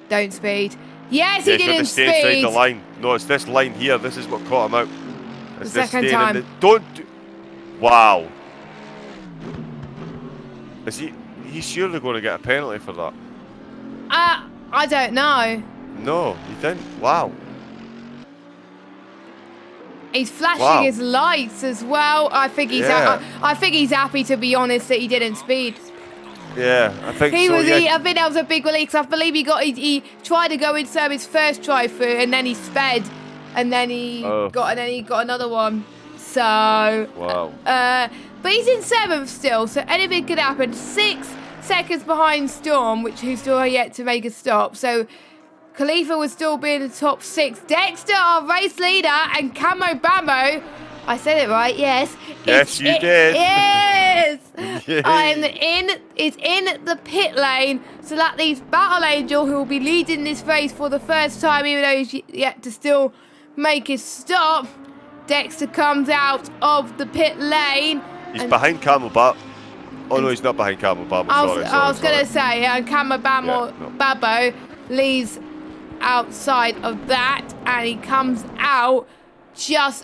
Don't speed. Yes, he didn't speed. Inside the line. No, it's this line here. This is what caught him out. It's the second time. Wow. Is he's surely going to get a penalty for that? I don't know. No, he didn't. Wow. He's flashing his lights as well. I think he's happy, to be honest, that he didn't speed. Yeah, I think I think that was a big release. I believe he tried to go into his first try through, and then he sped, and then he got another one. So wow. But he's in 7th still, so anything could happen. 6 seconds behind Storm, who's still yet to make a stop. So Khalifa would still be in the top 6. Dexter, our race leader, and Camo Bambo. I said it right, yes. Yes, you did. Yes. Is in the pit lane, so that leaves Battle Angel, who will be leading this race for the first time, even though he's yet to still make his stop. Dexter comes out of the pit lane. He's behind Camel Babo. Oh no, he's not behind Camel Babo. I was going to say, Camel Babo leaves outside of that, and he comes out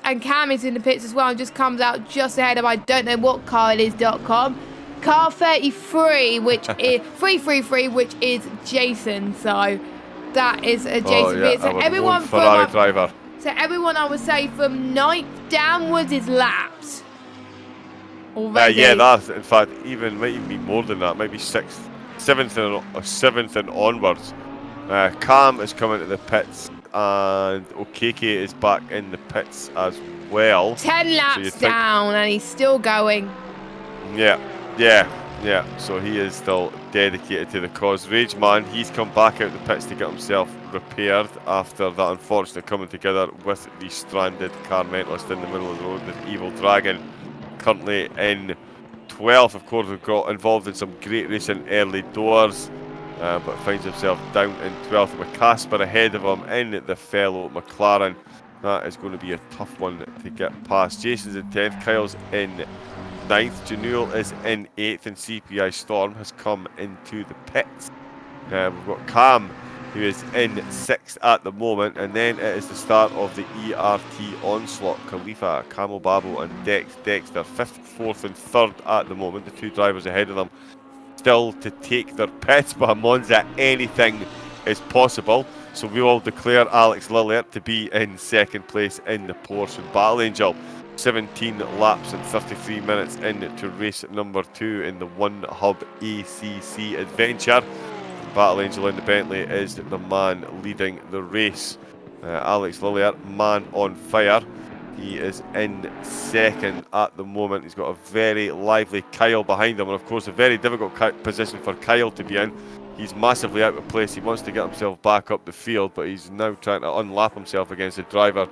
and Cam is in the pits as well, and just comes out just ahead of, I don't know what car it is.com. Car 33, which is 333, which is Jason. So that is a Jason. So everyone Ferrari driver. So everyone, I would say, from 9th downwards is lapped already. That's in fact might even be more than that. Maybe 6th, 7th and onwards. Cam is coming to the pits, and Okeke is back in the pits as well. 10 laps down, and he's still going. Yeah. So he is still dedicated to the cause. Rage Man, he's come back out the pits to get himself repaired after that unfortunate coming together with the stranded car mentalist in the middle of the road. The Evil Dragon currently in 12th. Of course, we've got involved in some great racing early doors, but finds himself down in 12th with Casper ahead of him in the fellow McLaren. That is going to be a tough one to get past. Jason's in 10th, Kyle's in 9th, Januel is in 8th, and CPI Storm has come into the pits. We've got Cam, who is in 6th at the moment, and then it is the start of the ERT onslaught. Khalifa, Camel Babo and Dexter 5th, 4th and 3rd at the moment. The 2 drivers ahead of them still to take their pits, but Monza anything is possible. So we will declare Alex Lilliard to be in 2nd place in the Porsche. And Battle Angel, 17 laps and 33 minutes into race number 2 in the One Hub ACC adventure. Battle Angel in the Bentley is the man leading the race. Alex Lilliard, man on fire. He is in second at the moment. He's got a very lively Kyle behind him, and of course a very difficult position for Kyle to be in. He's massively out of place. He wants to get himself back up the field, but he's now trying to unlap himself against a driver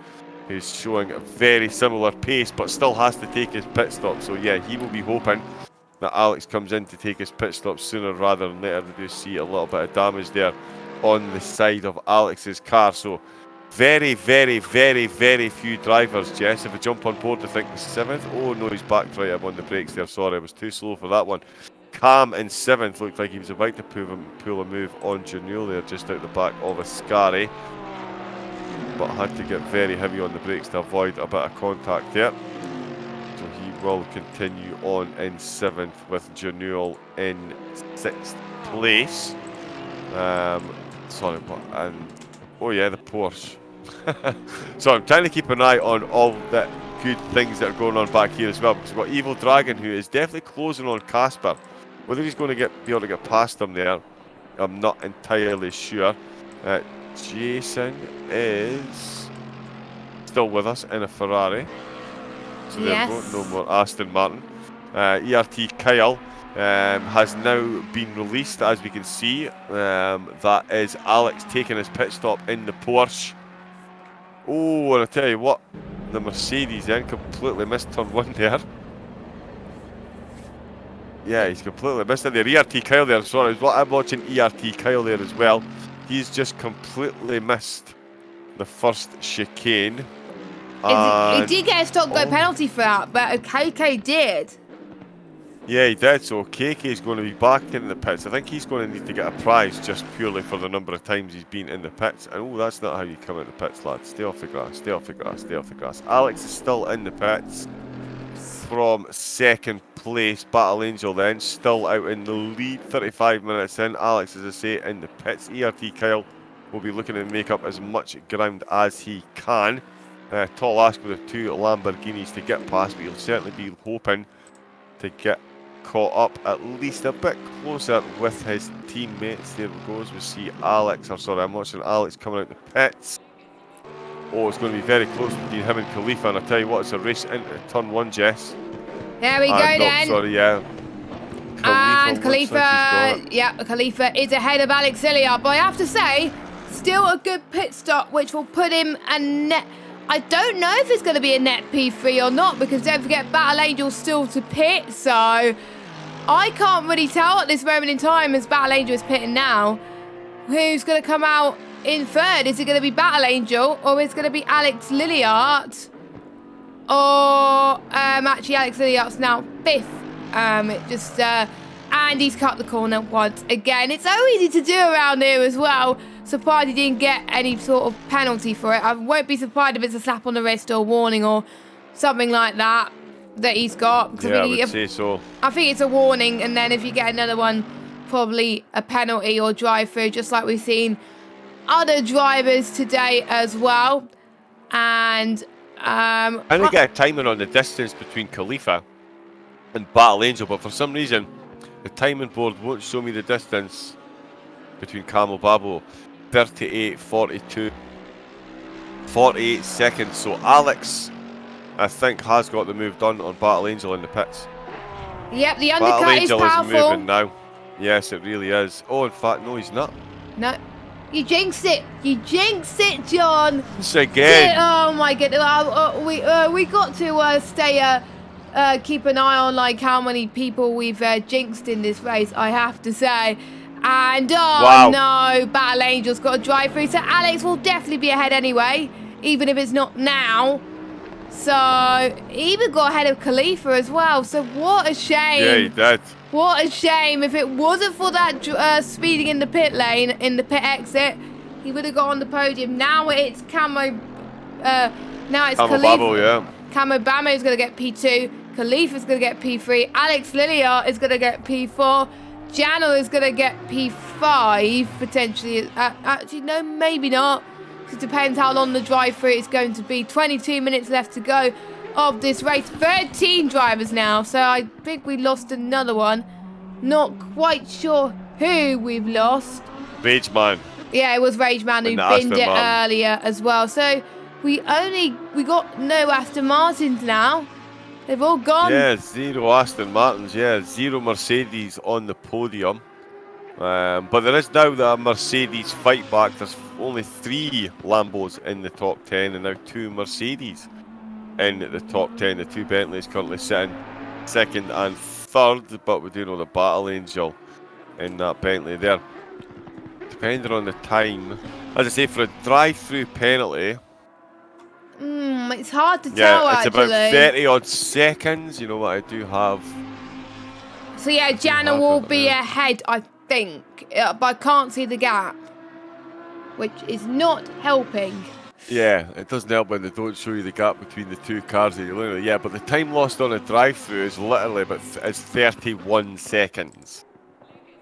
who's showing a very similar pace, but still has to take his pit stop. So yeah, he will be hoping that Alex comes in to take his pit stop sooner rather than later. We do see a little bit of damage there on the side of Alex's car. So very, very, very, very few drivers, Jess. If we jump on board, I think the 7th. Oh no, he's backed up on the brakes there. Sorry, I was too slow for that one. Cam in 7th, looked like he was about to pull a move on Janul there, just out the back of Ascari, but had to get very heavy on the brakes to avoid a bit of contact there. So he will continue on in 7th with Janul in 6th place. Sorry, and oh yeah, the Porsche. So I'm trying to keep an eye on all the good things that are going on back here as well, because we've got Evil Dragon, who is definitely closing on Casper. Whether he's going to be able to get past him there, I'm not entirely sure. Jason is still with us in a Ferrari. So yes. There we go, no more Aston Martin. ERT Kyle has now been released, as we can see. That is Alex taking his pit stop in the Porsche. Oh, and I tell you what, the Mercedes then completely missed turn 1 there. Yeah, he's completely missed it there. ERT Kyle there, sorry, I'm watching ERT Kyle there as well. He's just completely missed the first chicane. He did get a stop go penalty for that, but KK did. Yeah, he did. So KK is going to be back in the pits. I think he's going to need to get a prize just purely for the number of times he's been in the pits. And oh, that's not how you come out the pits, lads. Stay off the grass, stay off the grass, stay off the grass. Alex is still in the pits from 2nd place. Battle Angel then still out in the lead, 35 minutes in. Alex, as I say, in the pits. ERT Kyle will be looking to make up as much ground as he can. Tall Ask with the 2 Lamborghinis to get past, but he'll certainly be hoping to get caught up at least a bit closer with his teammates. There we go, as we see Alex, I'm watching Alex coming out the pits. Oh, it's going to be very close between him and Khalifa, and I tell you what, it's a race into turn 1, Jess. There we go then. Sorry, yeah. Khalifa is ahead of Alex Illiard, but I have to say, still a good pit stop, which will put him a net. I don't know if it's going to be a net P3 or not, because don't forget Battle Angel's still to pit, so I can't really tell at this moment in time, as Battle Angel is pitting now, who's going to come out in 3rd. Is it going to be Battle Angel, or is it going to be Alex Lilliard? Or actually Alex Lilliard's now 5th. And he's cut the corner once again. It's so easy to do around here as well. Surprised he didn't get any sort of penalty for it. I won't be surprised if it's a slap on the wrist or a warning or something like that he's got. Yeah, I would say so. I think it's a warning, and then if you get another one, probably a penalty or drive through, just like we've seen other drivers today as well. And I didn't get a timing on the distance between Khalifa and Battle Angel, but for some reason the timing board won't show me the distance between Camel Babo. 38, 42, 48 seconds. So Alex, I think, has got the move done on Battle Angel in the pits. Yep, the undercut is powerful. Battle Angel is moving now. Yes, it really is. Oh, in fact, no, he's not. No. You jinxed it. You jinxed it, John. Once again. Oh my goodness. We got to keep an eye on like how many people we've jinxed in this race, I have to say. And wow. No, Battle Angel's got a drive through, so Alex will definitely be ahead anyway, even if it's not now. So he even got ahead of Khalifa as well. So what a shame. Yeah, he did. What a shame. If it wasn't for that speeding in the pit lane, in the pit exit, he would have got on the podium. Now it's Khalifa. Babo, yeah. Camo Bamo is going to get P2. Khalifa's going to get P3. Alex Lilliard is going to get P4. Janel is going to get P5, potentially. Actually, no, maybe not. It depends how long the drive-through is going to be. 22 minutes left to go of this race. 13 drivers now, so I think we lost another one. Not quite sure who we've lost. Rage Man. Yeah, it was Rage Man who And the binned Aston it Martin. earlier as well. So we got no Aston Martins now. They've all gone. Yeah, 0 Aston Martins. Yeah, 0 Mercedes on the podium. But there is now the Mercedes fight back. There's only 3 Lambos in the top 10 and now 2 Mercedes in the top 10. The 2 Bentleys currently sitting second and third, but we do know the Battle Angel in that Bentley there. Depending on the time, as I say, for a drive-through penalty, It's hard to yeah, tell it's actually. about 30 odd seconds. You know what I do have. So yeah, Jana will be ahead, I think, but I can't see the gap, which is not helping. Yeah, it doesn't help when they don't show you the gap between the 2 cars that you're looking at. Yeah, but the time lost on a drive-through is literally it's 31 seconds.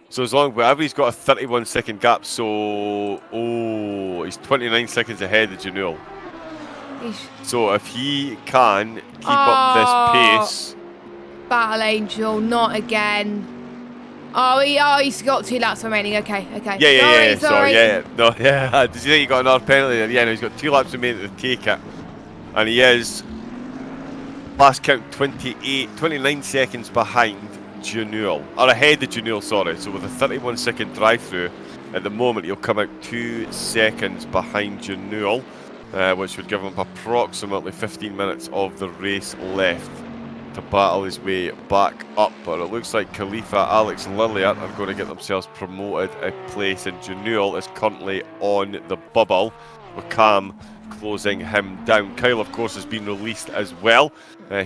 So as long wherever he's got a 31-second gap, so he's 29 seconds ahead of Janul. So if he can keep up this pace, Battle Angel, not again. He's got 2 laps remaining. Okay. Sorry. No, yeah. Did you think he got another penalty there? Yeah, no, he's got 2 laps remaining to take it. And he is, last count, 29 seconds behind Janul. Or ahead of Janul, sorry. So with a 31-second drive-through, at the moment he'll come out 2 seconds behind Janul, which would give him approximately 15 minutes of the race left to battle his way back up. But it looks like Khalifa, Alex Lilliard are going to get themselves promoted a place, and Janul is currently on the bubble with Cam closing him down. Kyle, of course, has been released as well.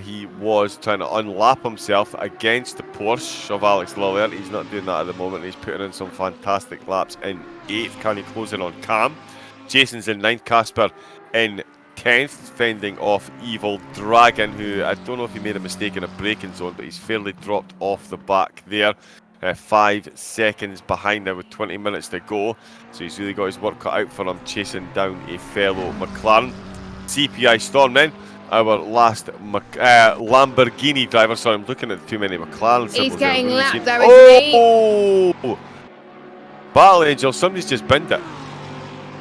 He was trying to unlap himself against the Porsche of Alex Lilliard. He's not doing that at the moment. He's putting in some fantastic laps in 8th. Can he close in on Cam? Jason's in 9th. Casper in 10th, fending off Evil Dragon, who I don't know if he made a mistake in a braking zone, but he's fairly dropped off the back there. 5 seconds behind now with 20 minutes to go. So he's really got his work cut out for him, chasing down a fellow McLaren. CPI Storm then, our last Lamborghini driver. Sorry, I'm looking at too many McLaren symbols. He's getting lapped there, isn't he? Battle Angel, somebody's just binned it.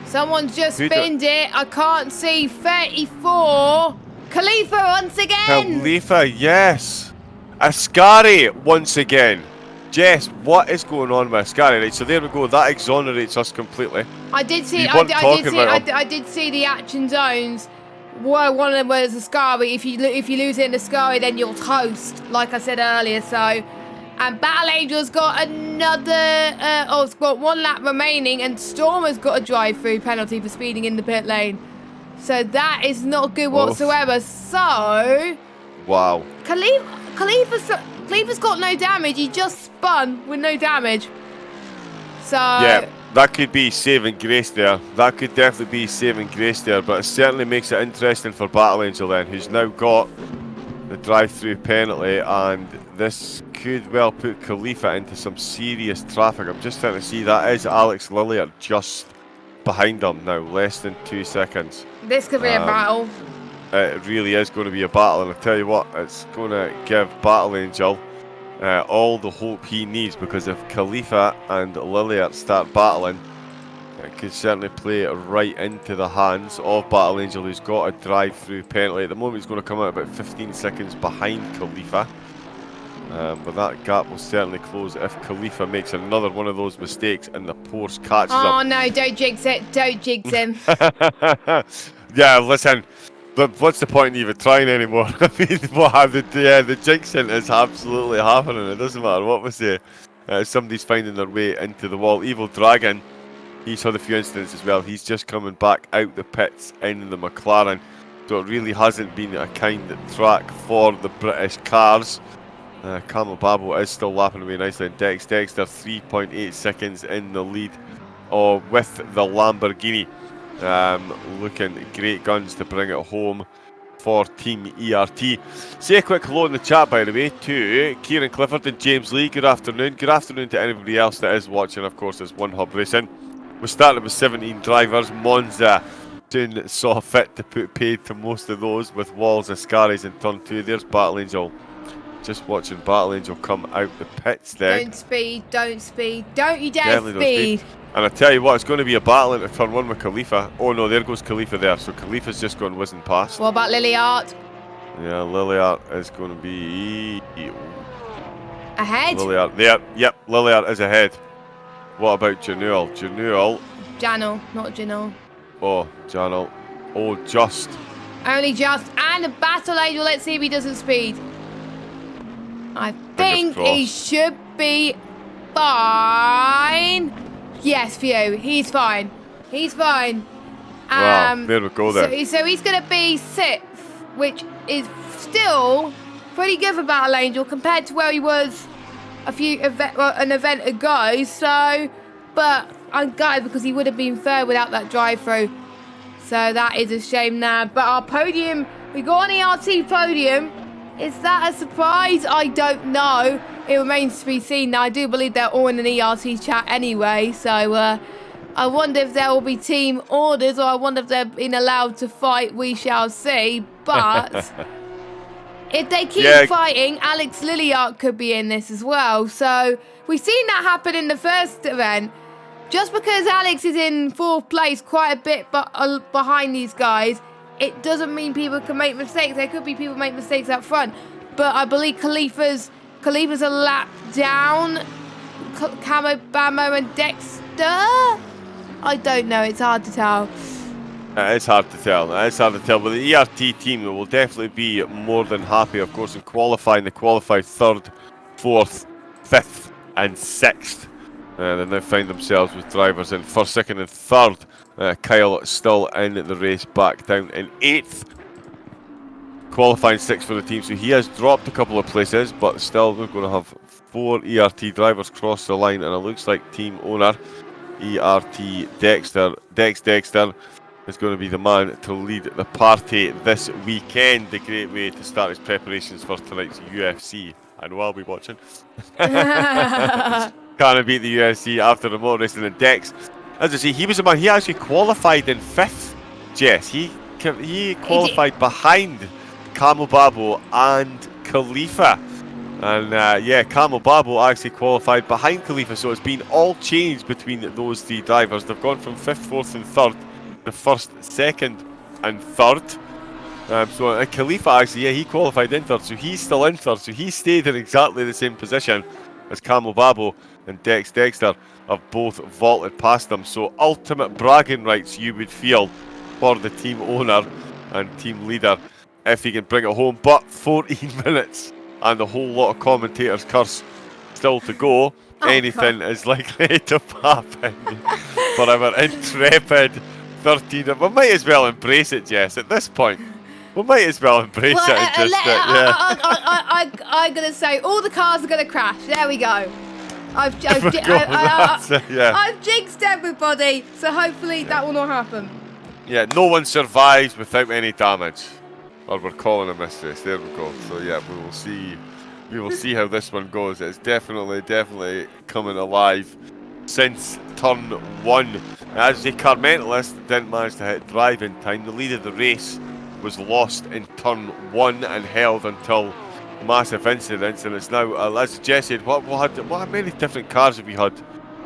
Someone's just binned it. I can't see 34. Khalifa once again. Khalifa, yes. Ascari once again. Jess, what is going on with Ascari? Right, so there we go. That exonerates us completely. I did see. I did see the action zones. Well, one of them was Ascari. If you lose in Ascari, then you're toast. Like I said earlier. So, and Battle Angel's got another. It's got 1 lap remaining, and Storm has got a drive-through penalty for speeding in the pit lane. So that is not good whatsoever. So, wow. Khalifa's got no damage. He just spun with no damage. So yeah, that could be saving grace there. That could definitely be saving grace there. But it certainly makes it interesting for Battle Angel then, who's now got the drive-through penalty, and this could well put Khalifa into some serious traffic. I'm just trying to see, that is Alex Lilliard just behind him now, less than 2 seconds. This could be a battle. It really is going to be a battle, and I tell you what, it's going to give Battle Angel all the hope he needs, because if Khalifa and Lilliard start battling, it could certainly play right into the hands of Battle Angel, who's got a drive-through penalty. At the moment, he's going to come out about 15 seconds behind Khalifa, but that gap will certainly close if Khalifa makes another one of those mistakes and the Porsche catches up. Oh no, don't jinx it. Don't jinx him. Yeah, listen. But what's the point in even trying anymore? I mean, the jinxing is absolutely happening. It doesn't matter what we say. Somebody's finding their way into the wall. Evil Dragon, he's had a few incidents as well. He's just coming back out the pits in the McLaren. So it really hasn't been a kind track for the British cars. Camel Babbo is still lapping away nicely in Dexter 3.8 seconds in the lead with the Lamborghini. Looking great guns to bring it home for Team ERT. Say a quick hello in the chat, by the way, to Kieran Clifford and James Lee. Good afternoon. Good afternoon to anybody else that is watching. Of course, it's One Hub Racing. We started with 17 drivers. Monza soon saw fit to put paid to most of those with Walls, Ascaris in turn 2. There's Battle Angel. Just watching Battle Angel come out the pits there. Don't speed, don't speed. Don't you dare speed. And I tell you what, it's going to be a battle into turn 1 with Khalifa. Oh no, there goes Khalifa there. So Khalifa's just gone whizzing past. What about Liliard? Yeah, Liliard is going to be Ahead? Liliard. There, yep, Liliard is ahead. What about Januel? Janel, not Janel. Oh, Janel. Oh, just. Only just. And a Battle Angel. Let's see if he doesn't speed. I think he should be fine. Yes, Theo, he's fine. He's fine. Wow, there we go there. So he's going to be 6th, which is still pretty good for Battle Angel compared to where he was an event ago. So, but I'm gutted because he would have been 3rd without that drive-through. So that is a shame now. But our podium, we got an ERT podium. Is that a surprise? I don't know. It remains to be seen. Now, I do believe they're all in an ERT chat anyway. So I wonder if there will be team orders, or I wonder if they're being allowed to fight. We shall see. But if they keep fighting, Alex Liliard could be in this as well. So we've seen that happen in the first event. Just because Alex is in 4th place, quite a bit behind these guys, it doesn't mean people can make mistakes. There could be people make mistakes up front. But I believe Khalifa's a lap down. Camo, Bamo and Dexter? I don't know. It's hard to tell. It's hard to tell. But the ERT team will definitely be more than happy, of course, in qualifying. They qualified 3rd, 4th, 5th and 6th. They now find themselves with drivers in 1st, 2nd and 3rd. Kyle still in the race, back down in 8th. Qualifying 6th for the team, so he has dropped a couple of places, but still we're going to have 4 ERT drivers cross the line, and it looks like team owner ERT Dexter is going to be the man to lead the party this weekend. A great way to start his preparations for tonight's UFC, and we'll be watching. Can't beat the UFC after the motor racing. And Dex, as I say, he was the man. He actually qualified in 5th. Jess, he qualified behind Camo Babo and Khalifa. And Camo Babo actually qualified behind Khalifa, so it's been all changed between those 3 drivers. They've gone from 5th, 4th and 3rd to 1st, 2nd and 3rd. Khalifa actually, he qualified in 3rd, so he's still in 3rd, so he stayed in exactly the same position as Camo Babo and Dexter have both vaulted past them. So ultimate bragging rights, you would feel, for the team owner and team leader if he can bring it home. But 14 minutes and a whole lot of commentators' curse still to go. Anything is likely to happen for our intrepid 13. We might as well embrace it, Jess, at this point. We might as well embrace it and just... I'm going to say all the cars are going to crash. There we go. I've jinxed everybody, so hopefully that will not happen. Yeah, no one survives without any damage. Or we're calling a mistress. There we go. So yeah, we will see. We will see how this one goes. It's definitely coming alive since turn 1. As the Carmentalist didn't manage to hit drive in time, the lead of the race was lost in turn 1 and held until massive incidents. And it's now, as Jess said, what many different cars have we had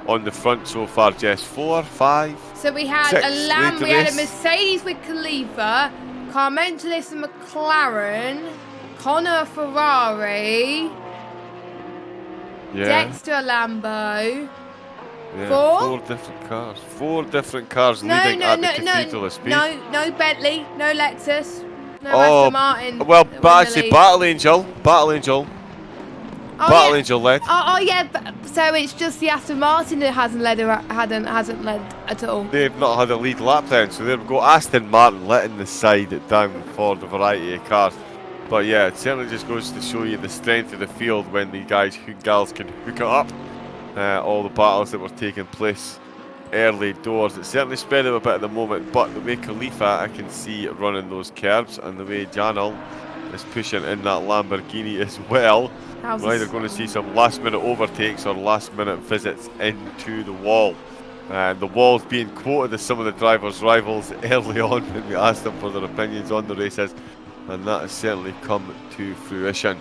on the front so far, Jess? 4, 5? So we had 6 a Lamb, we had a Mercedes with Khalifa, Carmentalist and McLaren, Connor Ferrari, Dexter Lambo. Yeah, 4? 4 different cars. 4 different cars leading at the Cathedral of Speed. No Bentley, no Lexus, no Aston Martin. Well, actually, Battle Angel. Angel led. Oh yeah, so it's just the Aston Martin that hasn't led at all. They've not had a lead lap then, so there we go. Aston Martin letting the side down for the variety of cars. But yeah, it certainly just goes to show you the strength of the field when the guys and gals can hook it up. All the battles that were taking place early doors. It certainly spread out a bit at the moment, but the way Khalifa I can see running those curbs, and the way Janel is pushing in that Lamborghini as well. We're either going to see some last minute overtakes or last minute visits into the wall. The wall's being quoted as some of the drivers' rivals early on when we asked them for their opinions on the races, and that has certainly come to fruition.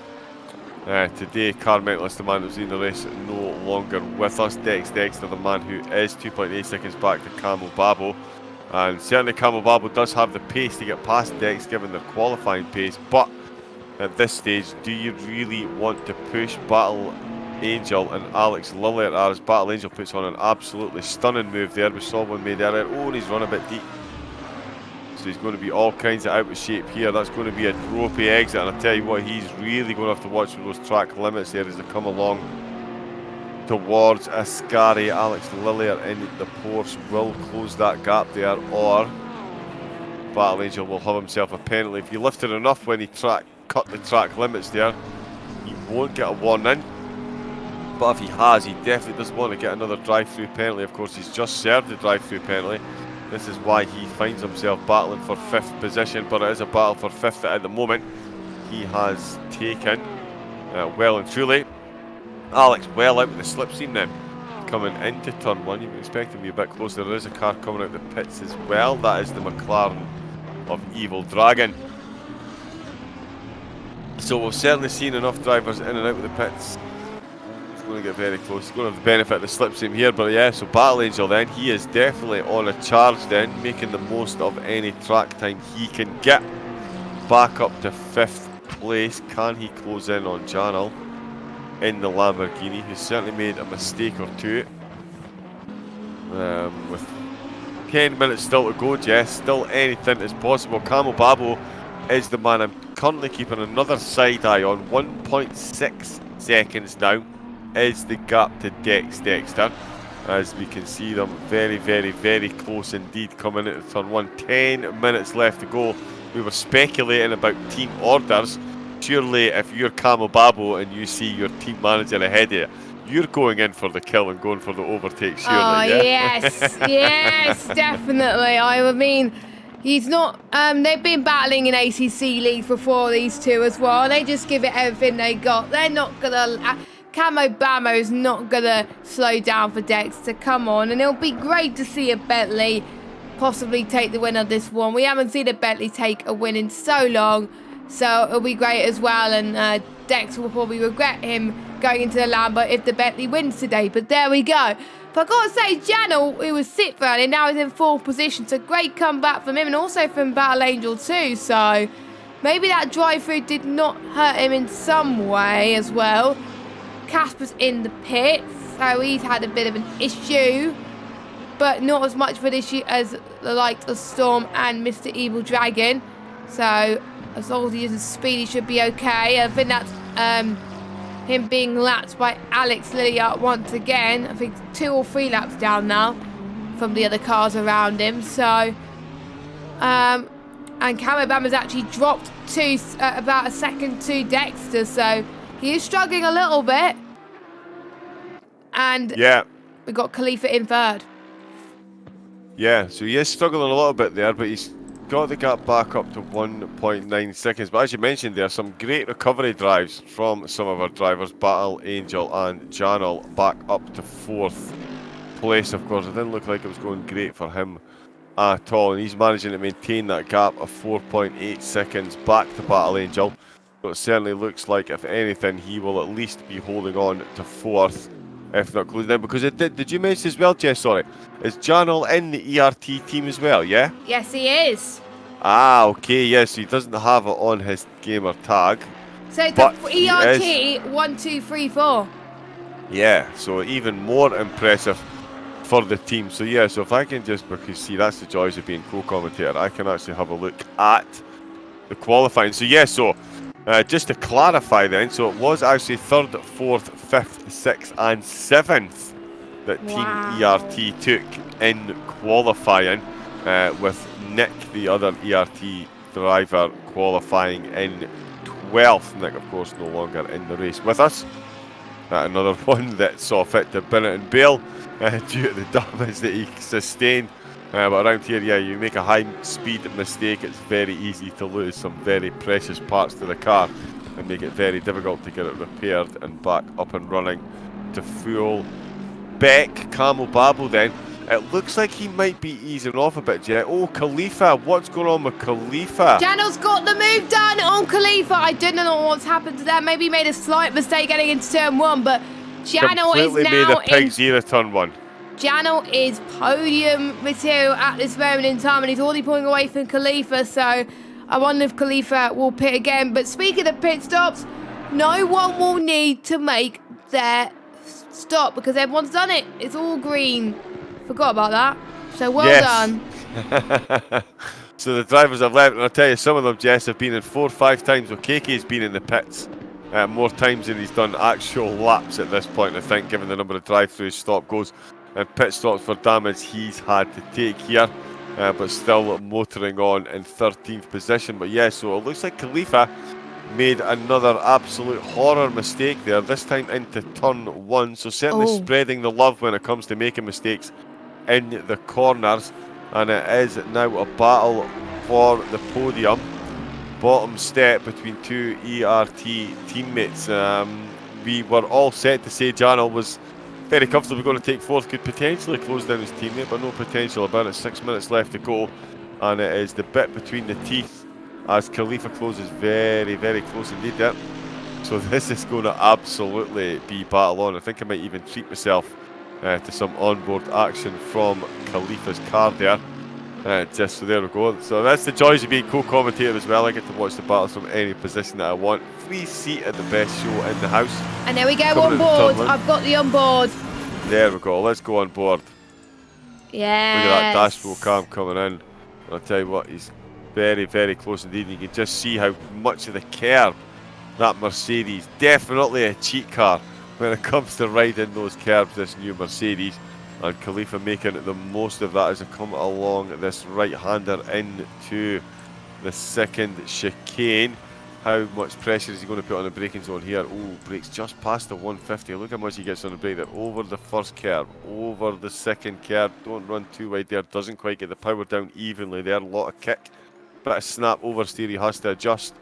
Today, Car Mentalist, the man that was in the race, no longer with us. Dex Dexter, the man who is 2.8 seconds back to Camel Babo. And certainly Camel Babo does have the pace to get past Dex, given their qualifying pace. But at this stage, do you really want to push Battle Angel and Alex Lillard, as Battle Angel puts on an absolutely stunning move there? We saw one made earlier. Oh, and he's run a bit deep. So he's going to be all kinds of out of shape here. That's going to be a ropey exit, and I tell you what, he's really going to have to watch for those track limits there as they come along towards Ascari. Alex Lillier in the Porsche will close that gap there, or Battle Angel will have himself a penalty. If he lifted enough when he cut the track limits there, he won't get a warning. But if he has, he definitely doesn't want to get another drive-through penalty. Of course, he's just served the drive-through penalty. This is why he finds himself battling for 5th position, but it is a battle for 5th that at the moment he has taken well and truly. Alex well out with the slipstream then, coming into turn 1. You would expect him to be a bit closer. There is a car coming out the pits as well. That is the McLaren of Evil Dragon. So we've certainly seen enough drivers in and out of the pits. Going to get very close. He's going to have the benefit of the slipstream here, but yeah, so Battle Angel then, he is definitely on a charge then, making the most of any track time he can get. Back up to 5th place. Can he close in on Janel in the Lamborghini, who's certainly made a mistake or two? With 10 minutes still to go, Jess, still anything is possible. Camel Babo is the man I'm currently keeping another side eye on. 1.6 seconds now is the gap to Dex Dexter, as we can see them very, very, very close indeed coming into turn 1. 10 minutes left to go. We were speculating about team orders. Surely if you're Camel Babo and you see your team manager ahead of you, you're going in for the kill and going for the overtake, surely. Oh, yeah? yes, yes, definitely. I mean, he's not, they've been battling in ACC League before, these two as well. They just give it everything they got. They're not gonna, Camo Bamo is not going to slow down for Dex to come on. And it'll be great to see a Bentley possibly take the win of this one. We haven't seen a Bentley take a win in so long. So it'll be great as well. And Dex will probably regret him going into the Lambo if the Bentley wins today. But there we go. But I've got to say, Janel, who was 6th earlier, now he's in 4th position. So great comeback from him and also from Battle Angel too. So maybe that drive-through did not hurt him in some way as well. Casper's in the pits, so he's had a bit of an issue, but not as much of an issue as the likes of Storm and Mr. Evil Dragon. So as long as he isn't speed, he should be okay. I think that's him being lapped by Alex Lilliard once again. I think 2 or 3 laps down now from the other cars around him. So and Camo Bama's actually dropped to about a second to Dexter, so he is struggling a little bit. And yeah, we got Khalifa in 3rd. Yeah, so he is struggling a little bit there, but he's got the gap back up to 1.9 seconds. But as you mentioned, there are some great recovery drives from some of our drivers. Battle Angel and Janel back up to 4th place. Of course, it didn't look like it was going great for him at all, and he's managing to maintain that gap of 4.8 seconds back to Battle Angel. So it certainly looks like, if anything, he will at least be holding on to 4th, if not closing in. Because it did you mention as well, Jess, sorry, is Janel in the ERT team as well, yeah? Yes, he is. Ah, okay, yes, so he doesn't have it on his gamer tag. So the ERT 1, 2, 3, 4. Yeah, so even more impressive for the team. So yeah, so if I can just, because see, that's the joys of being co-commentator, I can actually have a look at the qualifying. So yeah, so just to clarify then, so it was actually 3rd, 4th, 5th, 6th and 7th that Team ERT took in qualifying, with Nick, the other ERT driver, qualifying in 12th. Nick, of course, no longer in the race with us. Another one that saw fit to bin it and bail due to the damage that he sustained. But around here, yeah, you make a high-speed mistake, it's very easy to lose some very precious parts to the car and make it very difficult to get it repaired and back up and running to full. Beck, Camel Babo then, It looks like he might be easing off a bit, Jet. Oh, Khalifa, what's going on with Khalifa? Janel's got the move done on Khalifa. I don't know what's happened to that. Maybe he made a slight mistake getting into turn 1, but Janel is Completely now made a pig zero turn 1. Janel is podium material at this moment in time, and he's already pulling away from Khalifa, so I wonder if Khalifa will pit again. But speaking of pit stops, no one will need to make their stop because everyone's done it. It's all green. Forgot about that. So well done. So the drivers have left, and I'll tell you, some of them, Jess, have been in 4 or 5 times. Well, KK's been in the pits more times than he's done actual laps at this point, I think, given the number of drive-throughs, stop goes, and pit stops for damage he's had to take here. But still motoring on in 13th position. But yeah, so it looks like Khalifa made another absolute horror mistake there, this time into turn 1. So certainly spreading the love when it comes to making mistakes in the corners. And it is now a battle for the podium. Bottom step between 2 ERT teammates. We were all set to say Janel was very comfortably going to take 4th, could potentially close down his teammate, but no potential about it. 6 minutes left to go, and it is the bit between the teeth as Khalifa closes very, very close indeed there. So this is going to absolutely be battle on. I think I might even treat myself to some onboard action from Khalifa's car there. Just so there we go. So that's the joys of being co-commentator as well. I get to watch the battles from any position that I want. Free seat at the best show in the house. And there we go, on board. I've got the on board. There we go. Let's go on board. Yeah. Look at that dashboard cam coming in. I'll tell you what, he's very, very close indeed. You can just see how much of the curb that Mercedes, definitely a cheat car when it comes to riding those curbs, this new Mercedes. And Khalifa making the most of that as they come along this right-hander into the second chicane. How much pressure is he going to put on the braking zone here? Oh, brakes just past the 150. Look how much he gets on the brake there. Over the first curb, over the second curb. Don't run too wide there. Doesn't quite get the power down evenly there. A lot of kick. Bit of snap oversteer he has to adjust.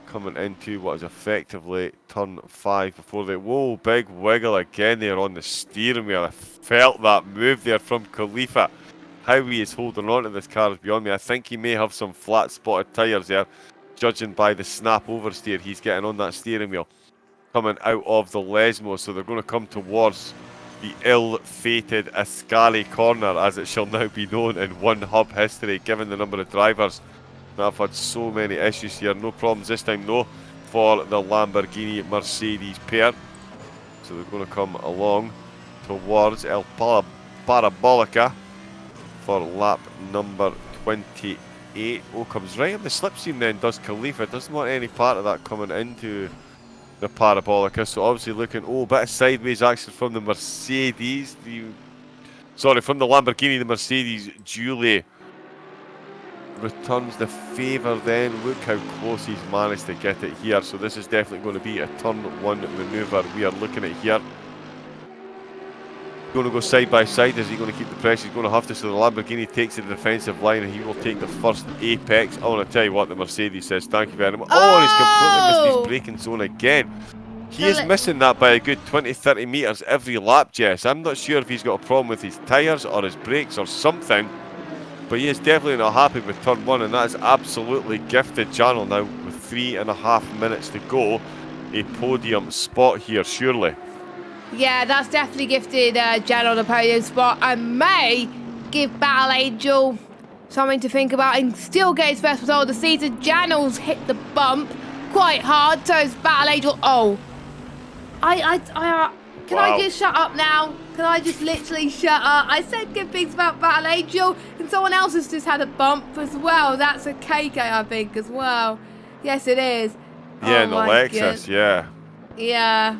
Coming into what is effectively turn 5 before they... Whoa, big wiggle again there on the steering wheel. I felt that move there from Khalifa. How he is holding on to this car is beyond me. I think he may have some flat spotted tyres there, judging by the snap oversteer he's getting on that steering wheel. Coming out of the Lesmo, so they're going to come towards the ill-fated Ascali corner, as it shall now be known in one hub history, given the number of drivers I've had so many issues here. No problems this time, though, for the Lamborghini Mercedes pair. So they're going to come along towards El Parabolica for lap number 28. Oh, comes right up the slipstream then, does Khalifa. Doesn't want any part of that coming into the Parabolica. So obviously looking, oh, bit of sideways action from the Mercedes. From the Lamborghini, the Mercedes duly returns the favour then. Look how close he's managed to get it here. So this is definitely going to be a turn 1 manoeuvre we are looking at here. Going to go side by side. Is he going to keep the pressure? He's going to have to. So the Lamborghini takes the defensive line and he will take the first apex. I want to tell you what, the Mercedes says thank you very much. Oh, and he's completely missed his braking zone again. He is missing that by a good 20-30 metres every lap, Jess. I'm not sure if he's got a problem with his tyres or his brakes or something. But he is definitely not happy with turn 1, and that is absolutely gifted Janel now with 3.5 minutes to go. A podium spot here, surely. Yeah, that's definitely gifted Janel the podium spot, and may give Battle Angel something to think about and still get his first result of the season. Janel's hit the bump quite hard, so it's Battle Angel. Oh, can I just shut up now? Can I just literally shut up? I said good things about Battle Angel, and someone else has just had a bump as well. That's a KK, I think, as well. Yes, it is. Yeah, in the Lexus, yeah. Yeah.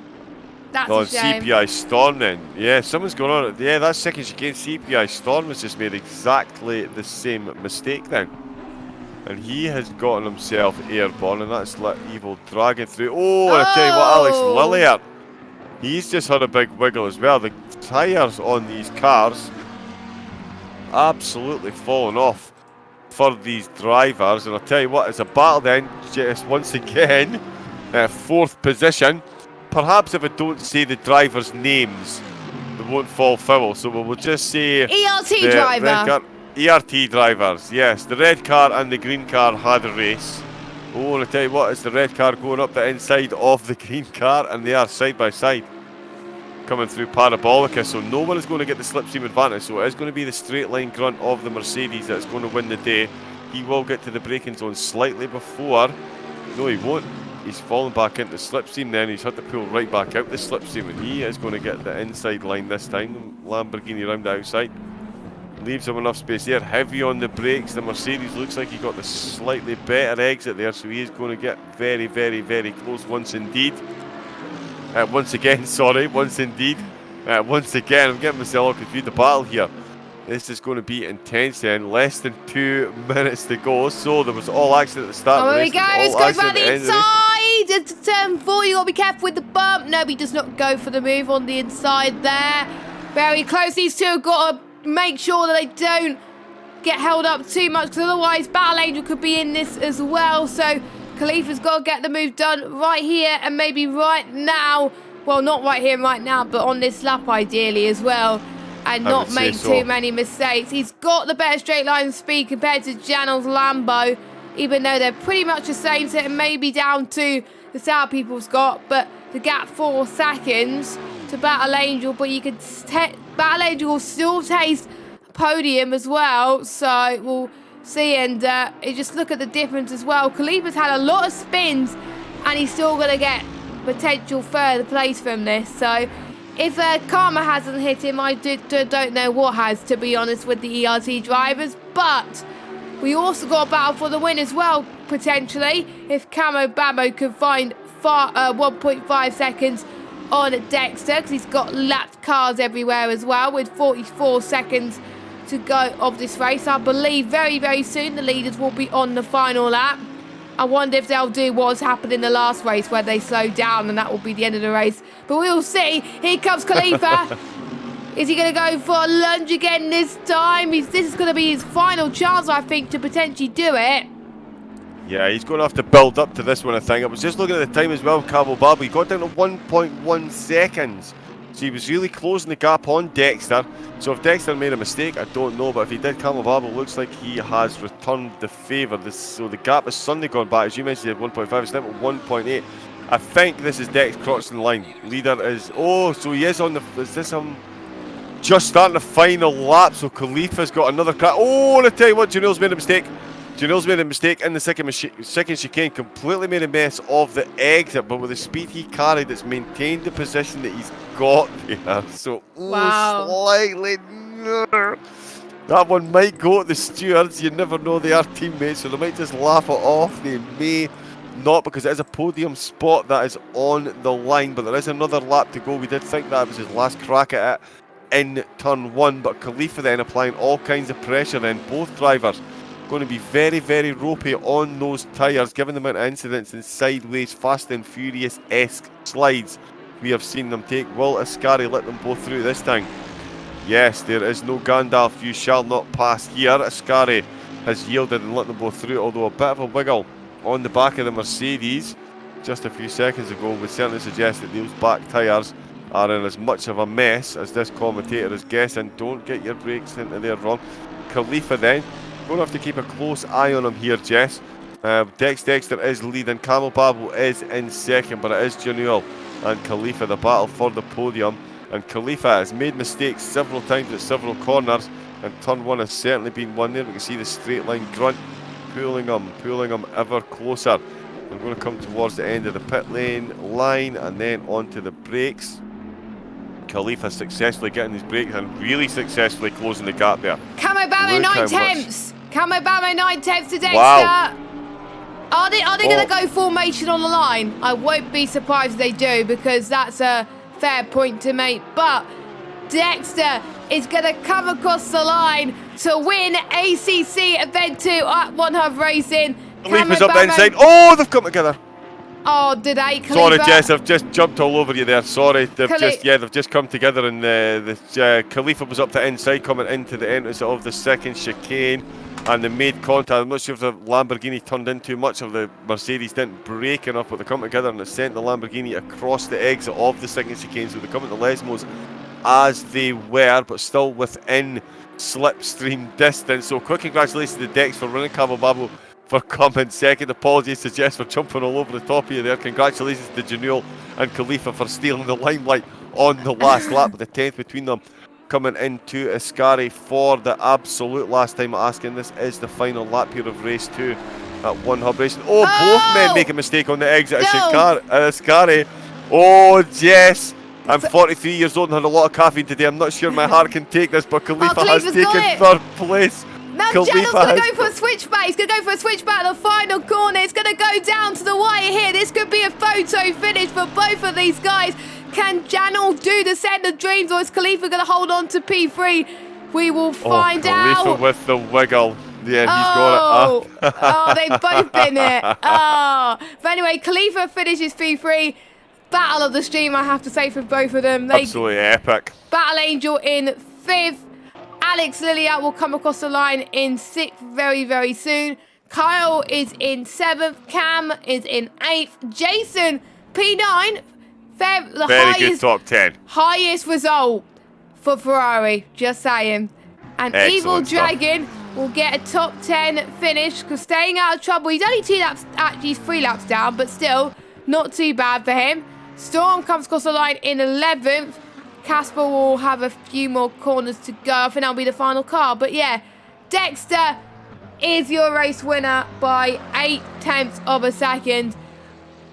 That's a shame. CPI Storm then. Yeah, someone's going on. Yeah, that second chicane CPI Storm has just made exactly the same mistake then. And he has gotten himself airborne, and that's let Evil Dragon through. Oh, and I tell you what, Alex Lilliard. He's just had a big wiggle as well. The tyres on these cars absolutely falling off for these drivers. And I'll tell you what, it's a battle then, just once again, 4th position. Perhaps if I don't say the drivers' names They won't fall foul. So we'll just say ERT the driver. red car, ERT drivers. Yes, the red car and the green car had a race. Oh, and I tell you what, it's the red car going up the inside of the green car, and they are side by side, coming through Parabolica, so no one is going to get the slipstream advantage. So it is going to be the straight line grunt of the Mercedes that's going to win the day. He will get to the braking zone slightly before. No, he won't. He's fallen back into slipstream then. He's had to pull right back out the slipstream, and he is going to get the inside line this time. Lamborghini round the outside. Leaves him enough space there. Heavy on the brakes. The Mercedes looks like he got the slightly better exit there, so he is going to get very, very, very close once indeed. Once again, sorry, once indeed. Once again, I'm getting myself all confused. The battle here. This is going to be intense then. Less than 2 minutes to go. So there was all action at the start. Oh, here we go. It's goes around the inside. It's turn 4. You got to be careful with the bump. No, he does not go for the move on the inside there. Very close. These two have got to make sure that they don't get held up too much, because otherwise Battle Angel could be in this as well. So Khalifa's got to get the move done right here and maybe right now. Well, not right here and right now, but on this lap ideally as well. And not make too many mistakes. He's got the better straight line speed compared to Janel's Lambo, even though they're pretty much the same. So it may be down to the South people's got, but the gap 4 seconds to Battle Angel. But you can Battle Angel will still taste podium as well. So we'll see. And just look at the difference as well. Khalifa's had a lot of spins, and he's still going to get potential third place from this. So if Karma hasn't hit him, I don't know what has, to be honest, with the ERT drivers. But we also got a battle for the win as well, potentially, if Camo Bamo can find 1.5 seconds on Dexter, because he's got lapped cars everywhere as well, with 44 seconds to go of this race. I believe very, very soon the leaders will be on the final lap. I wonder if they'll do what's happened in the last race, where they slowed down, and that will be the end of the race. But we'll see. Here comes Khalifa. Is he going to go for a lunge again this time? This is going to be his final chance, I think, to potentially do it. Yeah, he's going to have to build up to this one, I think. I was just looking at the time as well, Cabo Babo. He got down to 1.1 seconds. So he was really closing the gap on Dexter. So if Dexter made a mistake, I don't know. But if he did, Camo Babo looks like he has returned the favour. So the gap has suddenly gone back. As you mentioned, at 1.5, it's now at 1.8. I think this is Dex crossing the line. Leader is... Oh, so he is on the... Is this just starting the final lap? So Khalifa's got another crack. Oh, and I tell you what, Janelle's made a mistake. Janelle's made a mistake in the second chicane, completely made a mess of the exit, but with the speed he carried, it's maintained the position that he's got there. So, wow. Slightly. That one might go at the stewards. You never know, they are teammates, so they might just laugh it off. They may not, because it is a podium spot that is on the line, but there is another lap to go. We did think that was his last crack at it in turn 1, but Khalifa then applying all kinds of pressure then. Both drivers going to be very, very ropey on those tyres, given the amount of incidents and sideways, Fast and Furious-esque slides we have seen them take. Will Ascari let them both through this time? Yes, there is no Gandalf, you shall not pass here. Ascari has yielded and let them both through, although a bit of a wiggle on the back of the Mercedes just a few seconds ago would certainly suggest that those back tyres are in as much of a mess as this commentator is guessing. Don't get your brakes into there wrong. Khalifa then going to have to keep a close eye on him here, Jess. Dexter is leading. Camel Babel is in second, but it is Janelle and Khalifa, the battle for the podium. And Khalifa has made mistakes several times at several corners, and turn 1 has certainly been one there. We can see the straight line grunt pulling him ever closer. We're going to come towards the end of the pit lane line and then onto the brakes. Khalifa successfully getting his brakes and really successfully closing the gap there. Camo Bamo 9 tenths. Camo Bamo 9 tenths to Dexter. Wow. Are they going to go formation on the line? I won't be surprised if they do, because that's a fair point to make. But Dexter is going to come across the line to win ACC Event 2 at One Hub Racing. Khalifa's up the inside. Oh, they've come together. Oh, did they? Khalifa? Sorry, Jess, I've just jumped all over you there. Sorry, they've just come together, and Khalifa was up the inside coming into the entrance of the second chicane, and they made contact. I'm not sure if the Lamborghini turned in too much, or the Mercedes didn't brake enough, but they come together and it sent the Lamborghini across the exit of the second chicane. So they come into Lesmos as they were, but still within slipstream distance. So quick congratulations to Dex for running, Camel Babble for coming second. Apologies to Jess for jumping all over the top of you there. Congratulations to Janul and Khalifa for stealing the limelight on the last lap, with the 10th between them coming into Ascari for the absolute last time asking. This is the final lap here of race 2 at One Hub Racing. Oh, both men make a mistake on the exit of Ascari. Oh, Jess. I'm 43 years old and had a lot of caffeine today. I'm not sure my heart can take this, but Khalifa has taken third place. Now Janel's going to go for a switchback. He's going to go for a switchback at the final corner. It's going to go down to the wire here. This could be a photo finish for both of these guys. Can Janel do the Send of Dreams, or is Khalifa going to hold on to P3? We will find out. Khalifa with the wiggle. Yeah, he's got it. They've both been it. But anyway, Khalifa finishes P3. Battle of the stream, I have to say, for both of them. Absolutely epic. Battle Angel in 5th. Alex Lilliat will come across the line in 6th very, very soon. Kyle is in 7th. Cam is in 8th. Jason, P9. Very good top 10. Highest result for Ferrari, just saying. And Excellent Evil stuff. Dragon will get a top 10 finish, because staying out of trouble. He's only 2 laps, actually he's 3 laps down, but still not too bad for him. Storm comes across the line in 11th. Casper will have a few more corners to go. I think that'll be the final car. But yeah, Dexter is your race winner by 0.8 of a second.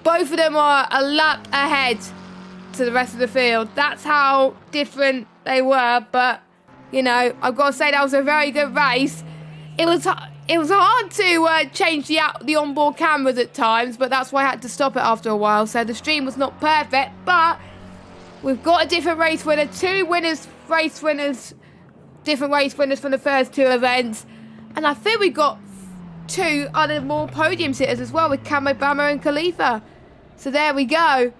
Both of them are a lap ahead to the rest of the field. That's how different they were. But, you know, I've got to say that was a very good race. It was hard to change the onboard cameras at times, but that's why I had to stop it after a while. So the stream was not perfect, but we've got a different race winner. Different race winners from the first 2 events. And I think we got 2 other more podium sitters as well, with Camo Bama and Khalifa. So there we go.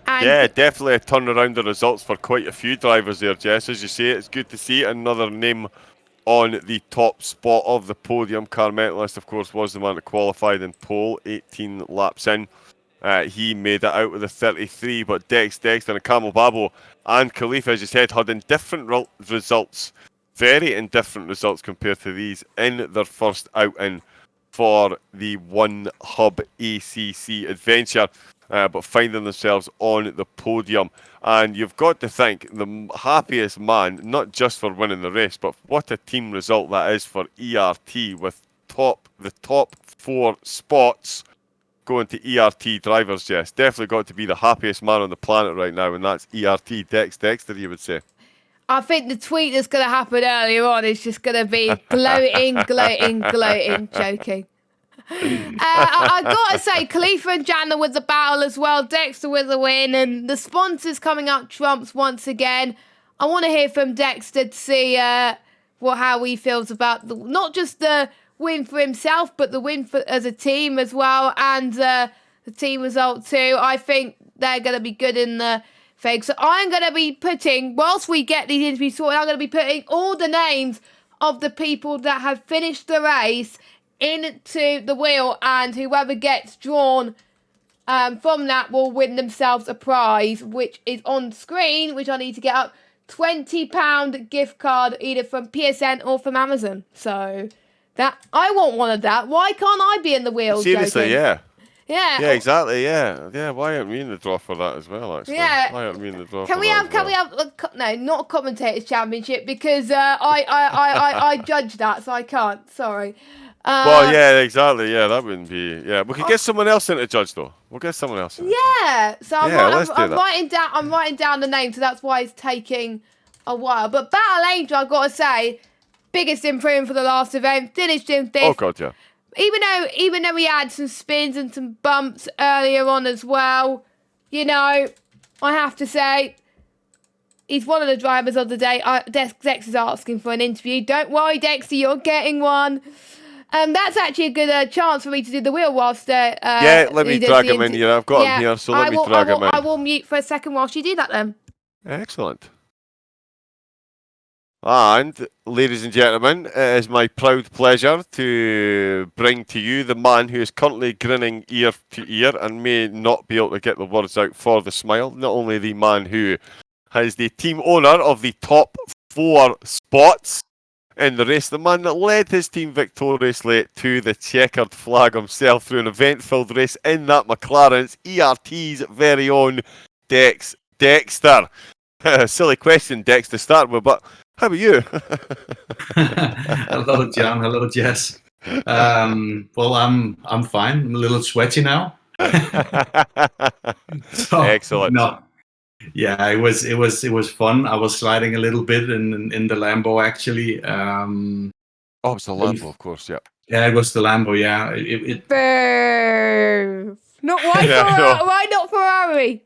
And yeah, definitely a turnaround the results for quite a few drivers there, Jess. As you say, it's good to see another name on the top spot of the podium. Car Mentalist, of course, was the man that qualified in pole 18 laps in. He made it out with a 33, but Dexter and Camel Babbo and Khalifa, as you said, had indifferent results. Very indifferent results compared to these in their first outing for the One Hub ACC adventure, but finding themselves on the podium. And you've got to think the happiest man, not just for winning the race, but what a team result that is for ERT, with the top 4 spots going to ERT drivers. Yes, definitely got to be the happiest man on the planet right now, and that's ERT Dexter, you would say. I think the tweet that's going to happen earlier on is just going to be gloating, joking. I got to say, Khalifa and Jana with the battle as well, Dexter with the win, and the sponsors coming up trumps once again. I want to hear from Dexter to see how he feels about not just the win for himself, but the win as a team as well, and the team result too. I think they're going to be good in the thing. So I'm going to be putting, whilst we get these interviews sorted, I'm going to be putting all the names of the people that have finished the race into the wheel, and whoever gets drawn from that will win themselves a prize, which is on screen, which I need to get up. £20 gift card, either from PSN or from Amazon. So that I want one of that. Why can't I be in the wheel? Seriously, joking? yeah. Yeah. Yeah, exactly. Yeah. Why aren't we in the draw for that as well? Actually, yeah. Why aren't we in the draw? Can we have? No, not a commentators championship, because I judge that, so I can't. Sorry. Well, yeah, exactly. Yeah, that wouldn't be. Yeah, we could get someone else in to judge, though. We'll get someone else in. Yeah. So I'm writing down. I'm writing down the name, so that's why it's taking a while. But Battle Angel, I've got to say, biggest improvement for the last event. Finished in 5th. Oh God, yeah. Even though we had some spins and some bumps earlier on as well, you know, I have to say, he's one of the drivers of the day. Dex is asking for an interview. Don't worry, Dexter, you're getting one. That's actually a good chance for me to do the wheel whilst yeah, let me drag him in here. I've got him here, so let me drag him in. I will mute for a second whilst you do that then. Excellent. And, ladies and gentlemen, it is my proud pleasure to bring to you the man who is currently grinning ear to ear and may not be able to get the words out for the smile. Not only the man who as the team owner of the top 4 spots in the race. The man that led his team victoriously to the checkered flag himself through an event-filled race in that McLaren's ERT's very own Dex Dexter. Silly question, Dex, to start with, but how about you? Hello, John. Hello, Jess. Well, I'm fine. I'm a little sweaty now. So, Excellent. No, yeah, it was fun. I was sliding a little bit in the Lambo actually. Oh, it's the Lambo, of course. Yeah. Yeah, it was the Lambo. Yeah, Boo. Not why why not Ferrari?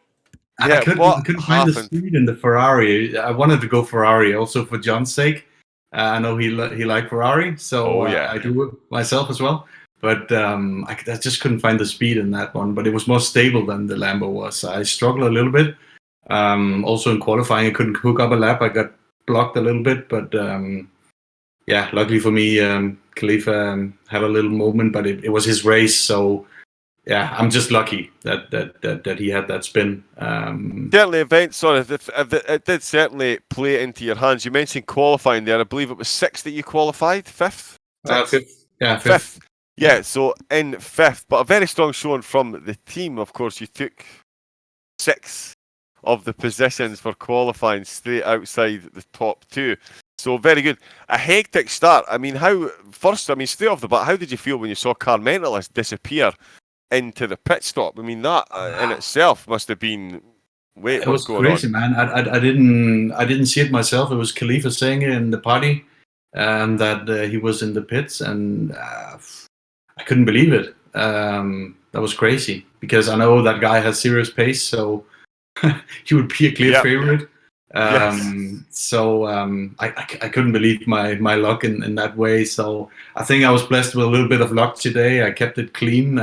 I couldn't find the speed in the Ferrari. I wanted to go Ferrari also for John's sake. I know he liked Ferrari, so I do it myself as well. But I just couldn't find the speed in that one. But it was more stable than the Lambo was. I struggled a little bit. Also in qualifying, I couldn't hook up a lap. I got blocked a little bit. But luckily for me, Khalifa had a little moment. But it was his race, so yeah, I'm just lucky that he had that spin. Certainly, it did certainly play into your hands. You mentioned qualifying there. I believe it was 6th that you qualified, 5th? Fifth. Yeah, 5th. Yeah, so in 5th, but a very strong showing from the team. Of course, you took 6 of the positions for qualifying straight outside the top 2. So very good. A hectic start. I mean, straight off the bat, how did you feel when you saw Carmentalist disappear into the pit stop? I mean, that in itself must have been. Wait, what's going crazy, on? Man. I didn't see it myself. It was Khalifa saying it in the party, that he was in the pits, and I couldn't believe it. That was crazy because I know that guy has serious pace, so he would be a clear favorite. So I couldn't believe my luck in that way. So I think I was blessed with a little bit of luck today. I kept it clean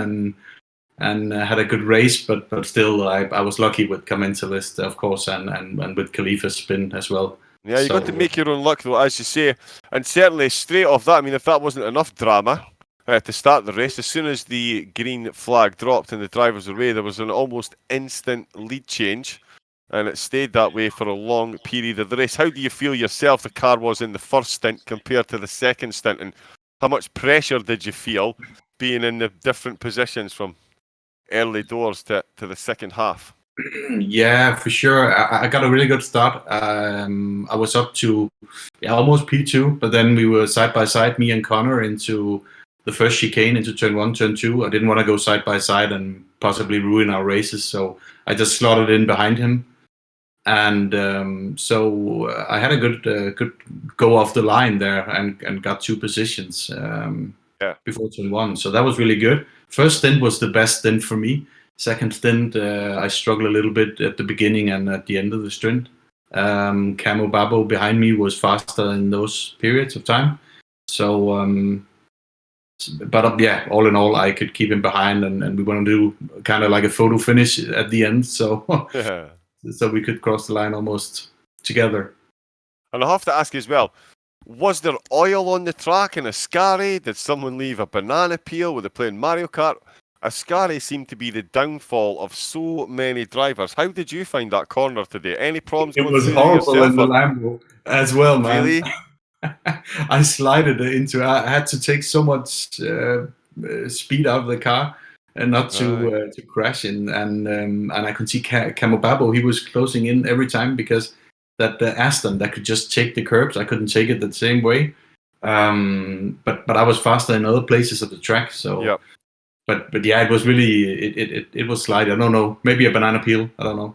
and had a good race, but still I was lucky with Carmentalist, of course, and with Khalifa's spin as well. Yeah, you got to make your own luck, though, as you say. And certainly, straight off that, I mean, if that wasn't enough drama to start the race, as soon as the green flag dropped and the drivers were away, there was an almost instant lead change, and it stayed that way for a long period of the race. How do you feel yourself the car was in the first stint compared to the second stint, and how much pressure did you feel being in the different positions from early doors to the second half? Yeah, for sure. I got a really good start. I was up to almost P2, but then we were side by side, me and Connor, into the first chicane, into turn 1, turn 2. I didn't want to go side by side and possibly ruin our races, so I just slotted in behind him. And so I had a good go off the line there and got 2 positions before turn 1. So that was really good. First stint was the best stint for me. Second stint, I struggled a little bit at the beginning and at the end of the stint. Camo Babo behind me was faster in those periods of time. So, all in all, I could keep him behind, and we want to do kind of like a photo finish at the end. So, so we could cross the line almost together. And I have to ask as well, was there oil on the track in Ascari? Did someone leave a banana peel? Were they playing Mario Kart? Ascari seemed to be the downfall of so many drivers. How did you find that corner today? Any problems going through there yourself? It was horrible in the Lambo as well, man. Really? I slided into it. I had to take so much speed out of the car and not to crash in. And I could see Camo Babo. He was closing in every time because that Aston that could just take the curbs. I couldn't take it the same way. But I was faster in other places of the track. So. Yep. But yeah, it was really it was sliding. I don't know, maybe a banana peel. I don't know.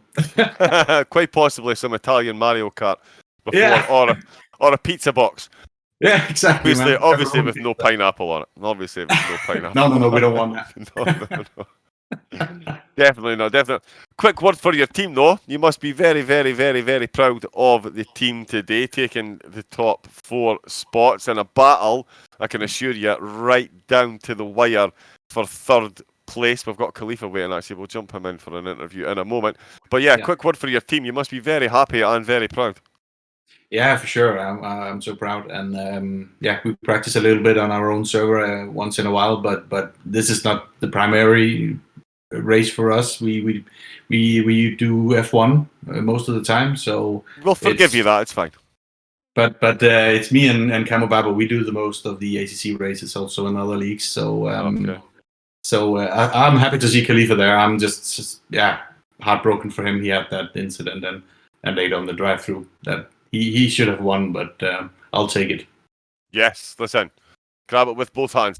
Quite possibly some Italian Mario Kart before, or a pizza box. Yeah, exactly. Obviously with no pineapple on it. Obviously with no pineapple. No, we don't want that. No. Definitely not. Definitely. Quick word for your team, though. You must be very, very, very, very proud of the team today, taking the top 4 spots in a battle. I can assure you, right down to the wire. For 3rd place, we've got Khalifa waiting. Actually, we'll jump him in for an interview in a moment. But yeah, quick word for your team. You must be very happy and very proud. Yeah, for sure. I'm so proud, and we practice a little bit on our own server once in a while. But this is not the primary race for us. We do F1 most of the time, so We'll forgive you that. It's fine. But it's me and Camo Babo. We do the most of the ACC races, also in other leagues. So Okay. so I'm happy to see Khalifa there. I'm just heartbroken for him. He had that incident and later on the drive-through that he should have won, but I'll take it. Yes, listen, grab it with both hands.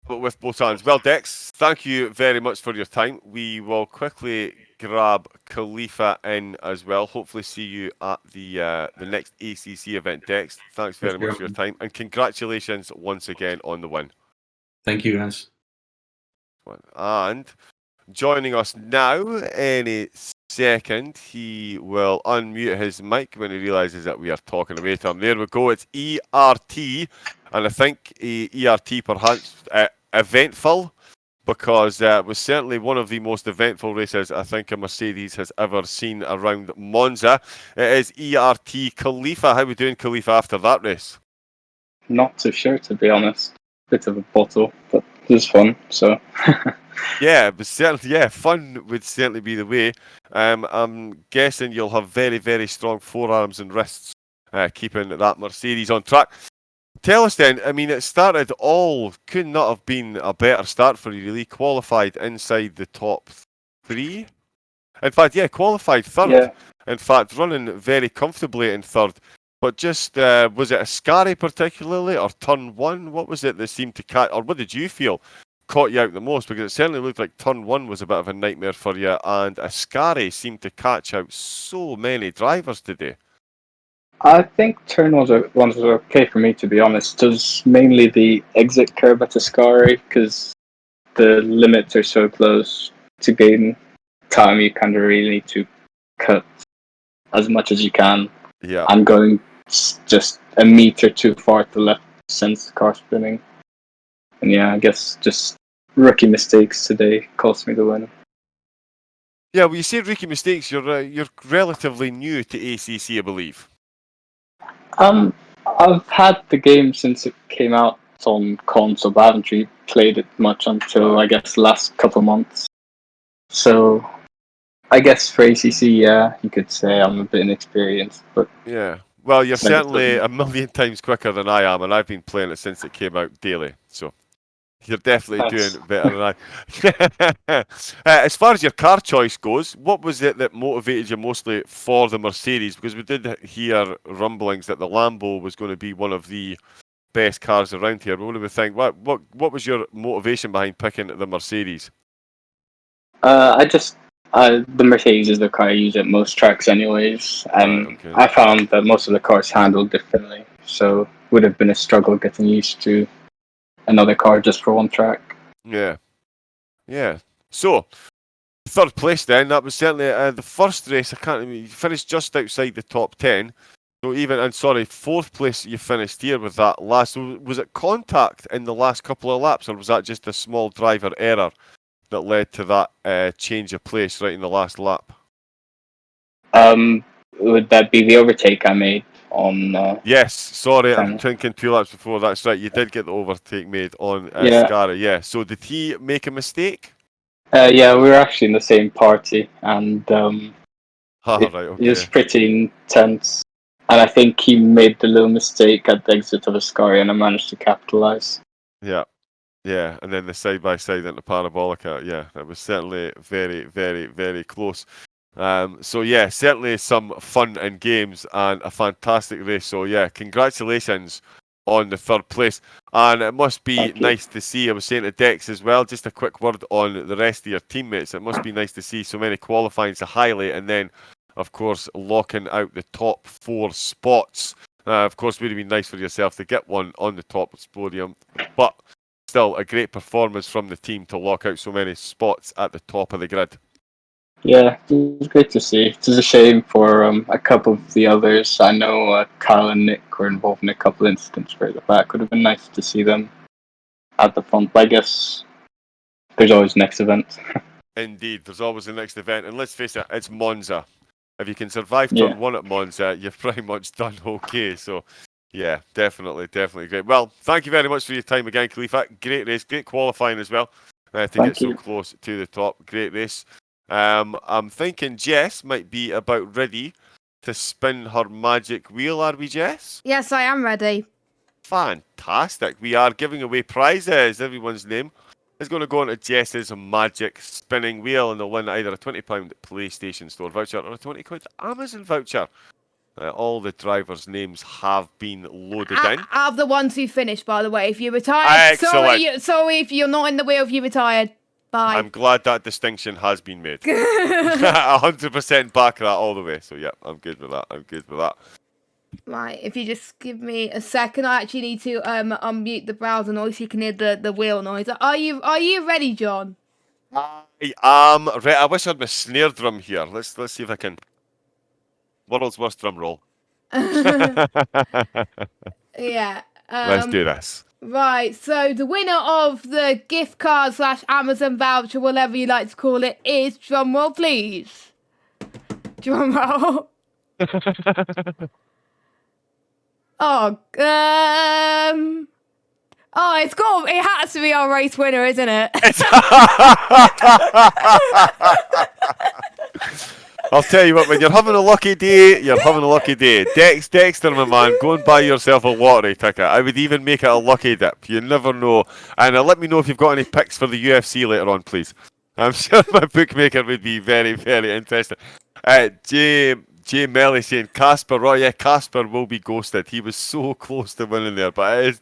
With both hands. Well, Dex, thank you very much for your time. We will quickly grab Khalifa in as well. Hopefully see you at the next ACC event, Dex. Thanks very much for your time, and congratulations once again on the win. Thank you, guys. And joining us now, any second, he will unmute his mic when he realises that we are talking away to him. There we go. It's ERT, and I think ERT perhaps eventful, because it was certainly one of the most eventful races I think a Mercedes has ever seen around Monza. It is ERT. Khalifa, how are we doing, Khalifa, after that race? Not too sure, to be honest. Bit of a bottle, but it was fun, so... Yeah, but certainly, fun would certainly be the way. I'm guessing you'll have very, very strong forearms and wrists keeping that Mercedes on track. Tell us then, I mean, it started could not have been a better start for you, really. Qualified inside the top 3. In fact, qualified third. Yeah. In fact, running very comfortably in third. But just, was it Ascari particularly, or turn 1? What was it that seemed to catch, or what did you feel caught you out the most? Because it certainly looked like turn 1 was a bit of a nightmare for you, and Ascari seemed to catch out so many drivers today. I think turn 1 was okay for me, to be honest. It was mainly the exit curve at Ascari, because the limits are so close to gain time. You kind of really need to cut as much as you can. Yeah. I'm going just a meter too far to the left since the car spinning. And yeah, I guess just rookie mistakes today cost me the win. Yeah, well, you say rookie mistakes. You're relatively new to ACC, I believe. I've had the game since it came out on console, but I haven't really played it much until, I guess, the last couple months. So, I guess for ACC, yeah, you could say I'm a bit inexperienced, but... Yeah. Well, you're certainly a million times quicker than I am, and I've been playing it since it came out daily, so... You're definitely doing better than I. As far as your car choice goes, what was it that motivated you mostly for the Mercedes? Because we did hear rumblings that the Lambo was going to be one of the best cars around here. What do we think? What was your motivation behind picking the Mercedes? The Mercedes is the car I use at most tracks anyways, and I found that most of the cars handled differently, so it would have been a struggle getting used to another car just for one track. Yeah. So, third place then, that was certainly the first race. I can't remember, you finished just outside the top 10. So fourth place you finished here with that last. Was it contact in the last couple of laps, or was that just a small driver error that led to that change of place right in the last lap? Would that be the overtake I made on... Yes, sorry, I'm thinking 2 laps before. That's right, you did get the overtake made on Scary. Yeah, so did he make a mistake? Yeah, we were actually in the same party, and it was pretty intense. And I think he made the little mistake at the exit of Ascari, and I managed to capitalize. Yeah, and then the side-by-side into Parabolica. Yeah, that was certainly very, very, very close. So yeah, certainly some fun and games and a fantastic race. So yeah, congratulations on the third place. And it must be nice to see, I was saying to Dex as well, just a quick word on the rest of your teammates. It must be nice to see so many qualifying to highlight, and then, of course, locking out the top 4 spots. Of course, it would have been nice for yourself to get one on the top podium, but still a great performance from the team to lock out so many spots at the top of the grid. Yeah, it was great to see. It's a shame for a couple of the others. I know Kyle and Nick were involved in a couple of incidents for the back. Would have been nice to see them at the front. But I guess there's always next event. Indeed, there's always the next event. And let's face it, it's Monza. If you can survive turn 1 at Monza, you've pretty much done okay. So, yeah, definitely great. Well, thank you very much for your time again, Khalifa. Great race, great qualifying as well. to get Thank so you. close to the top. Great race. I'm thinking Jess might be about ready to spin her magic wheel. Are we, Jess? Yes, I am ready. Fantastic. We are giving away prizes. Everyone's name is going to go into Jess's magic spinning wheel, and they'll win either a £20 PlayStation Store voucher or a £20 Amazon voucher. All the drivers' names have been loaded in. Out of the ones who finished, by the way, if you retired, Excellent. sorry if you're not in the wheel if you retired. Bye. I'm glad that distinction has been made. 100% back that all the way. So, yeah, I'm good with that. Right, if you just give me a second, I actually need to unmute the browser noise so you can hear the wheel noise. Are you ready, John? I am ready. I wish I had my snare drum here. Let's see if I can. World's worst drum roll. Yeah. Let's do this. Right, so the winner of the gift card / Amazon voucher, whatever you like to call it, is, drumroll please. Drumroll. It has to be our race winner, isn't it? I'll tell you what, when you're having a lucky day, you're having a lucky day. Dexter, my man, go and buy yourself a lottery ticket. I would even make it a lucky dip. You never know. And let me know if you've got any picks for the UFC later on, please. I'm sure my bookmaker would be very, very interested. Jay Melly saying Casper. Oh yeah, Casper will be ghosted. He was so close to winning there, but it is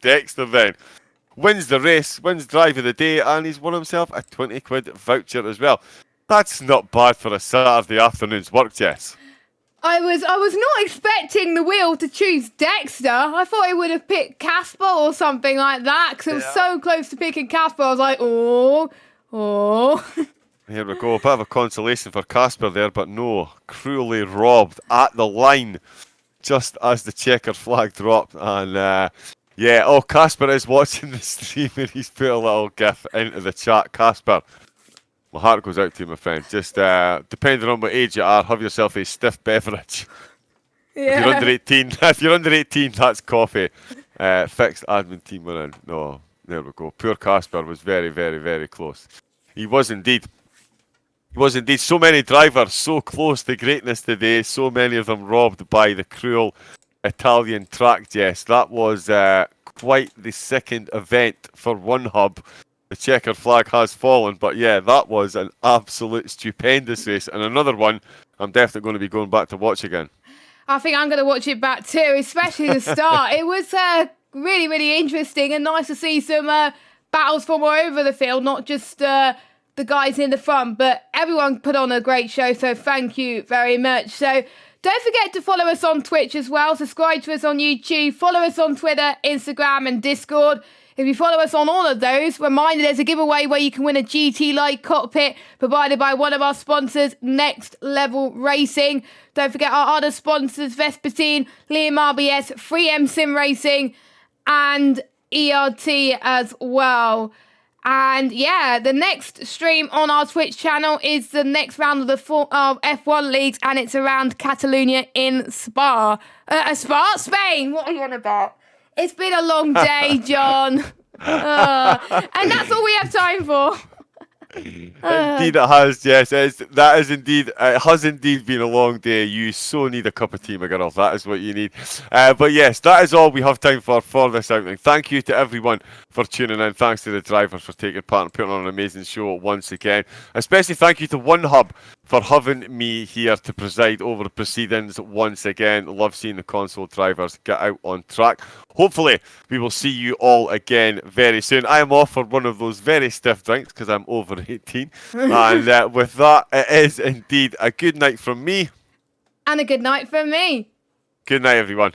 Dexter then. Wins the race, wins drive of the day, and he's won himself a £20 voucher as well. That's not bad for a Saturday afternoon's work, Jess. I was not expecting the wheel to choose Dexter. I thought it would have picked Casper or something like that, because it was so close to picking Casper. I was like, oh. Here we go, a bit of a consolation for Casper there, but no, cruelly robbed at the line, just as the checker flag dropped. And Casper is watching the stream and he's put a little gif into the chat. Casper, my heart goes out to you, my friend. Just depending on what age you are, have yourself a stiff beverage. Yeah. If you're under 18, that's coffee. Fixed admin team winning. No, there we go. Poor Casper was very, very, very close. He was indeed. So many drivers so close to greatness today. So many of them robbed by the cruel Italian track, Jess. That was quite the second event for one hub. The checkered flag has fallen, but yeah, that was an absolute stupendous race. And another one I'm definitely going to be going back to watch again. I think I'm going to watch it back too, especially the start. It was really, really interesting and nice to see some battles from all over the field, not just the guys in the front, but everyone put on a great show, so thank you very much. So don't forget to follow us on Twitch as well, subscribe to us on YouTube, follow us on Twitter, Instagram and Discord. If you follow us on all of those, reminder there's a giveaway where you can win a GT-like cockpit provided by one of our sponsors, Next Level Racing. Don't forget our other sponsors, Vespertine, Liam RBS, 3M Sim Racing and ERT as well. And yeah, the next stream on our Twitch channel is the next round of the F1 leagues, and it's around Catalonia in Spain. What are you on about? It's been a long day, John. And that's all we have time for. Indeed it has, yes. It has indeed been a long day. You so need a cup of tea, my girl. That is what you need. But yes, that is all we have time for this outing. Thank you to everyone for tuning in. Thanks to the drivers for taking part and putting on an amazing show once again. Especially thank you to One Hub for having me here to preside over the proceedings once again. Love seeing the console drivers get out on track. Hopefully, we will see you all again very soon. I am off for one of those very stiff drinks because I'm over 18. And with that, it is indeed a good night from me. And a good night from me. Good night, everyone.